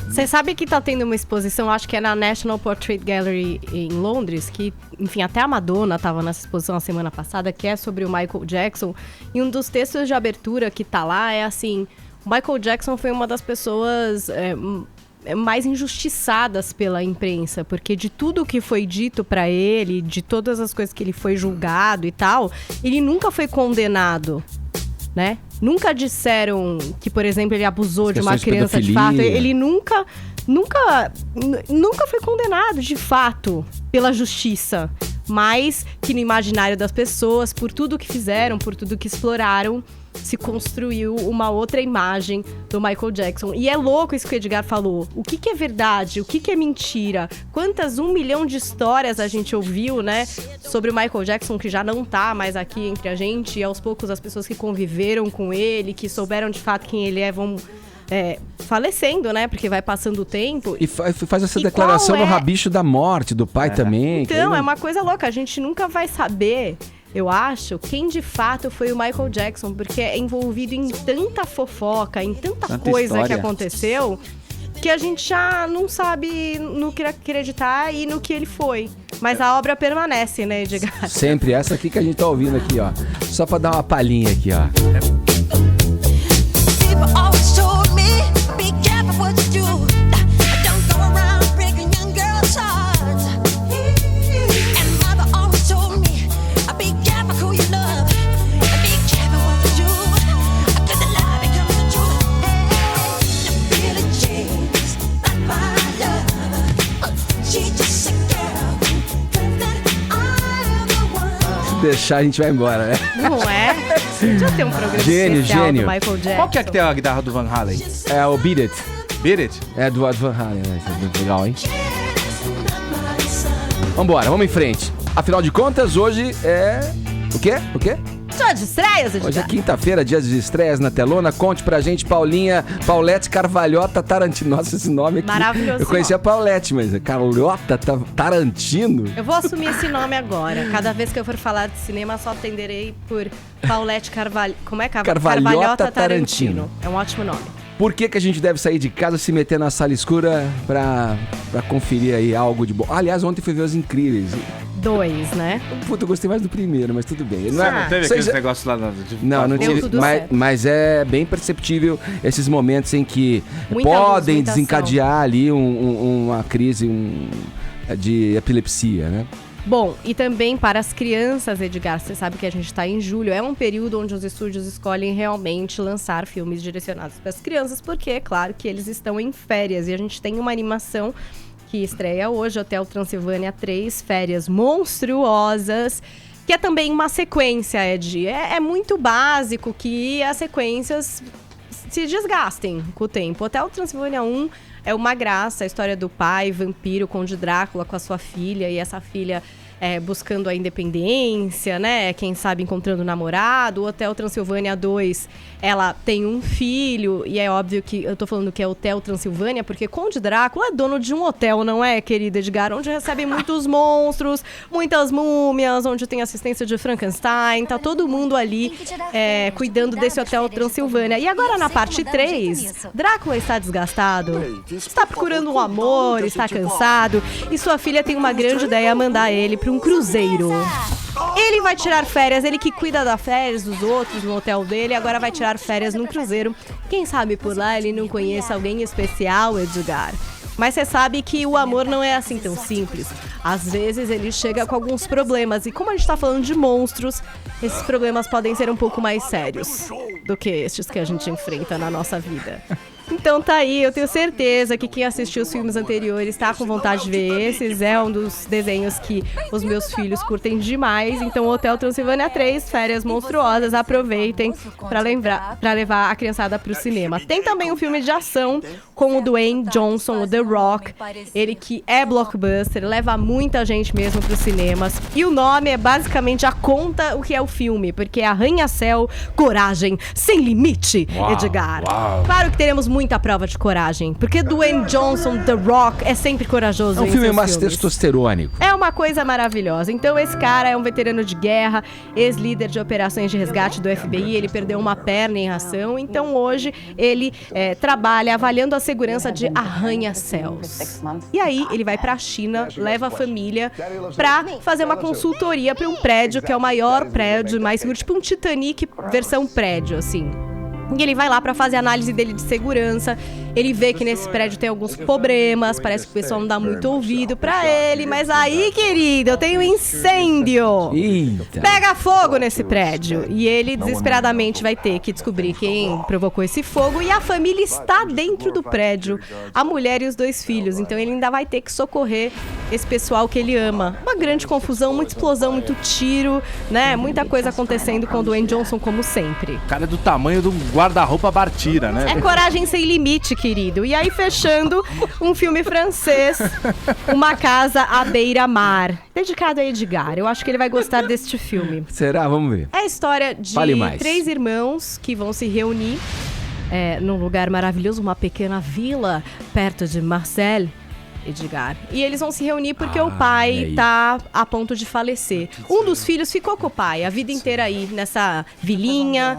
Você sabe que tá tendo uma exposição, acho que é na National Portrait Gallery em Londres, que, enfim, até a Madonna tava nessa exposição a semana passada, que é sobre o Michael Jackson. E um dos textos de abertura que tá lá é assim: o Michael Jackson foi uma das pessoas mais injustiçadas pela imprensa, porque de tudo que foi dito pra ele, de todas as coisas que ele foi julgado e tal, ele nunca foi condenado, né? Nunca disseram que, por exemplo, ele abusou de uma criança de fato. Ele nunca foi condenado de fato pela justiça, mas que no imaginário das pessoas, por tudo que fizeram, por tudo que exploraram, se construiu uma outra imagem do Michael Jackson. E é louco isso que o Edgar falou. O que é verdade? O que é mentira? Quantas 1 milhão de histórias a gente ouviu, né? Sobre o Michael Jackson, que já não tá mais aqui entre a gente. E aos poucos as pessoas que conviveram com ele, que souberam de fato quem ele é, vão falecendo, né? Porque vai passando o tempo. E faz essa declaração no rabicho da morte do pai também. Então, é uma coisa louca. A gente nunca vai saber, eu acho, quem de fato foi o Michael Jackson, porque é envolvido em tanta fofoca, em tanta coisa história que aconteceu, que a gente já não sabe no que acreditar e no que ele foi. Mas a obra permanece, né, Edgar? Sempre. Essa aqui que a gente tá ouvindo aqui, ó. Só pra dar uma palhinha aqui, ó. Deixar, a gente vai embora, né? Não é? Já tem um programa gênio do Michael Jackson. Qual que é que tem a guitarra do Van Halen? É o Beat It. Beat It? É do Van Halen, né? Isso é muito legal, hein? Vambora, vamos em frente. Afinal de contas, hoje é... O quê? Dia de estreias, Edgar. Hoje é quinta-feira, dia de estreias na telona. Conte pra gente, Paulette Carvalhota Tarantino. Nossa, esse nome aqui. Maravilhoso. Eu conhecia a Paulette, mas Carvalhota Tarantino? Eu vou assumir esse nome agora. Cada vez que eu for falar de cinema, só atenderei por Paulette Carvalho. Como é? Carvalhota Tarantino. É um ótimo nome. Por que a gente deve sair de casa, se meter na sala escura pra conferir aí algo de bom? Aliás, ontem fui ver Os Incríveis. 2, né? Puta, eu gostei mais do primeiro, mas tudo bem. Não teve aquele negócio lá Não tive, mas é bem perceptível esses momentos em que podem desencadear ali uma crise de epilepsia, né? Bom, e também para as crianças, Edgar, você sabe que a gente está em julho, é um período onde os estúdios escolhem realmente lançar filmes direcionados para as crianças, porque é claro que eles estão em férias e a gente tem uma animação que estreia hoje, Hotel Transilvânia 3, Férias Monstruosas, que é também uma sequência, Ed. É muito básico que as sequências se desgastem com o tempo. Hotel Transilvânia 1 é uma graça, a história do pai, vampiro, Conde Drácula com a sua filha, e essa filha buscando a independência, né? Quem sabe encontrando um namorado. O Hotel Transilvânia 2, ela tem um filho, e é óbvio que eu tô falando que é Hotel Transilvânia, porque Conde Drácula é dono de um hotel, não é, querida Edgar? Onde recebe muitos monstros, muitas múmias, onde tem assistência de Frankenstein, tá todo mundo ali cuidando desse Hotel Transilvânia. E agora na parte 3, Drácula está desgastado, está procurando um amor, está cansado, e sua filha tem uma grande ideia, mandar ele para um cruzeiro. Ele vai tirar férias, ele que cuida das férias dos outros no hotel dele, agora vai tirar férias num cruzeiro. Quem sabe por lá ele não conheça alguém especial, Edgar. Mas você sabe que o amor não é assim tão simples. Às vezes ele chega com alguns problemas, e como a gente tá falando de monstros, esses problemas podem ser um pouco mais sérios do que estes que a gente enfrenta na nossa vida. Então tá aí, eu tenho certeza que quem assistiu os filmes anteriores tá com vontade de ver esses. É um dos desenhos que os meus filhos curtem demais. Então, Hotel Transilvânia 3, Férias Monstruosas, aproveitem pra levar a criançada pro cinema. Tem também um filme de ação com o Dwayne Johnson, o The Rock. Ele que é blockbuster, leva muita gente mesmo pros cinemas. E o nome basicamente já conta o que é o filme, porque é Arranha-Céu, Coragem Sem Limite, Edgar. Claro que teremos muita prova de coragem. Porque Dwayne Johnson, The Rock, é sempre corajoso. É um em filme seus mais filmes. testosterônico. É uma coisa maravilhosa. Então esse cara é um veterano de guerra, ex-líder de operações de resgate do FBI, ele perdeu uma perna em ação, então hoje ele trabalha avaliando a segurança de arranha-céus. E aí ele vai pra China, leva a família pra fazer uma consultoria pra um prédio que é o maior prédio, mais seguro, tipo um Titanic versão prédio, assim. E ele vai lá pra fazer a análise dele de segurança. Ele vê que nesse prédio tem alguns problemas, parece que o pessoal não dá muito ouvido pra ele. Mas aí, querido, eu tenho incêndio! Eita. Pega fogo nesse prédio. E ele desesperadamente vai ter que descobrir quem provocou esse fogo. E a família está dentro do prédio, a mulher e os 2 filhos. Então ele ainda vai ter que socorrer esse pessoal que ele ama. Uma grande confusão, muita explosão, muito tiro, né? Muita coisa acontecendo com o Dwayne Johnson, como sempre. O cara é do tamanho do guarda-roupa Bartira, né? É coragem sem limite, querido. E aí, fechando, um filme francês, Uma Casa à Beira-Mar, dedicado a Edgar. Eu acho que ele vai gostar deste filme. Será? Vamos ver. É a história de 3 irmãos que vão se reunir num lugar maravilhoso, uma pequena vila perto de Marseille, Edgar. E eles vão se reunir porque o pai tá a ponto de falecer. Um dos filhos ficou com o pai a vida inteira aí nessa vilinha,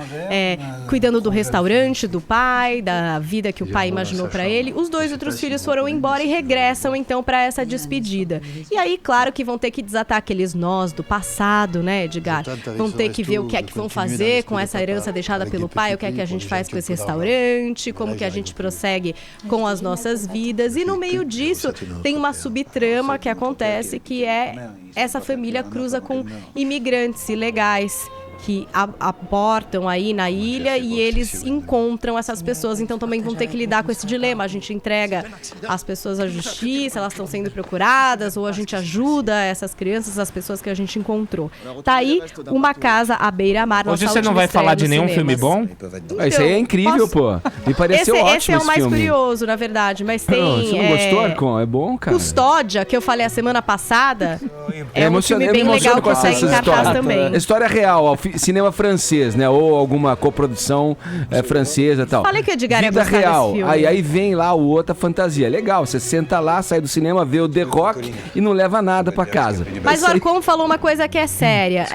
cuidando do restaurante do pai, da vida que o pai imaginou pra ele. Os 2 outros filhos foram embora e regressam então pra essa despedida. E aí, claro que vão ter que desatar aqueles nós do passado, né, Edgar? Vão ter que ver o que é que vão fazer com essa herança deixada pelo pai, o que é que a gente faz com esse restaurante, como que a gente prossegue com as nossas vidas. E no meio disso, tem uma subtrama que acontece, que é essa família cruza com imigrantes ilegais que aportam aí na ilha e eles encontram essas pessoas, então também vão ter que lidar com esse dilema. A gente entrega as pessoas à justiça, elas estão sendo procuradas, ou a gente ajuda essas crianças, as pessoas que a gente encontrou. Tá aí Uma Casa à Beira-Mar. Hoje você não vai falar de nenhum filme bom? Então, isso aí é incrível, pô. Me pareceu ótimo esse é o mais filme. curioso, na verdade, mas tem... Você não gostou, Arcon? É bom, cara. Custódia, que eu falei a semana passada, é um filme eu bem me emociono legal com que está em cartaz também. História real, cinema francês, né? Ou alguma coprodução francesa e tal. Falei que o Edgar ia Vida gostar real. desse filme. Aí vem lá o outra fantasia. Legal, você senta lá, sai do cinema, vê o The Rock e não leva nada pra casa. Mas o Arcon falou uma coisa que é séria.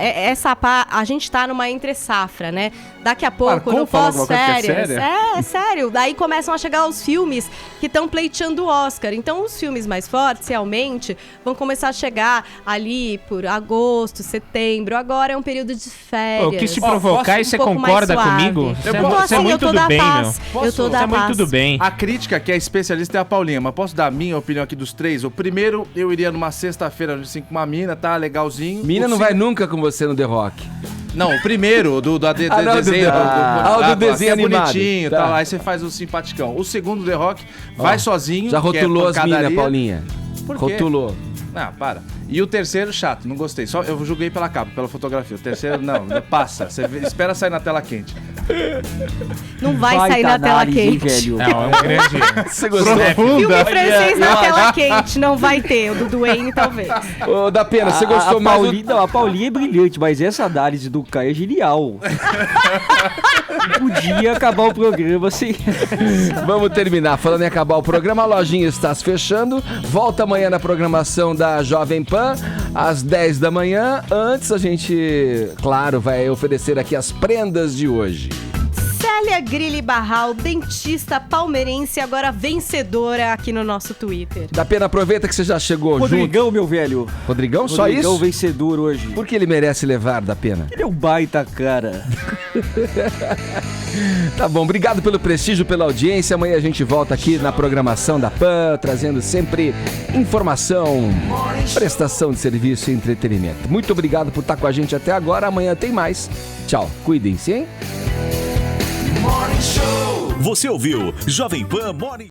A gente tá numa entre-safra, né? Daqui a pouco, no pós-férias... É sério. Daí começam a chegar os filmes que estão pleiteando o Oscar. Então, os filmes mais fortes, realmente, vão começar a chegar ali por agosto, setembro. Agora é um período de férias. Eu quis te provocar e você concorda comigo? Você é muito do bem, meu. Eu tô da paz. Você é muito do bem. A crítica, que é especialista, é a Paulinha, mas posso dar a minha opinião aqui dos 3? O primeiro, eu iria numa sexta-feira, assim, com uma mina, tá? Legalzinho. Mina não vai nunca com você no The Rock. Não, o primeiro, do desenho. Do desenho animado. Bonitinho, tá. Aí você faz o simpaticão. O segundo, The Rock, vai sozinho. Já rotulou as minas, Paulinha. Por quê? Rotulou. Ah, para. E o terceiro, chato, não gostei. Só eu julguei pela capa, pela fotografia. O terceiro, não, passa. Você espera sair na tela quente. Não vai sair na tela quente. Velho. É um grande... Você gostou? Filme francês na tela quente, não vai ter. O do Dwayne, talvez. Ô, da pena, você gostou mais A Paulinha é brilhante, mas essa análise do Caio é genial. Podia acabar o programa assim. Vamos terminar. Falando em acabar o programa, a lojinha está se fechando. Volta amanhã na programação da Jovem Pan, às 10 da manhã. Antes, a gente, claro, vai oferecer aqui as prendas de hoje. Célia Grilli Barral, dentista palmeirense, agora vencedora aqui no nosso Twitter. Da pena, aproveita que você já chegou Rodrigão, junto. meu velho. Rodrigão, só isso? Rodrigão vencedor hoje. Por que ele merece levar, da pena? Ele é um baita cara. Tá bom, obrigado pelo prestígio, pela audiência. Amanhã a gente volta aqui na programação da PAN, trazendo sempre informação, prestação de serviço e entretenimento. Muito obrigado por estar com a gente até agora. Amanhã tem mais. Tchau, cuidem-se, hein? Você ouviu Jovem Pan Morning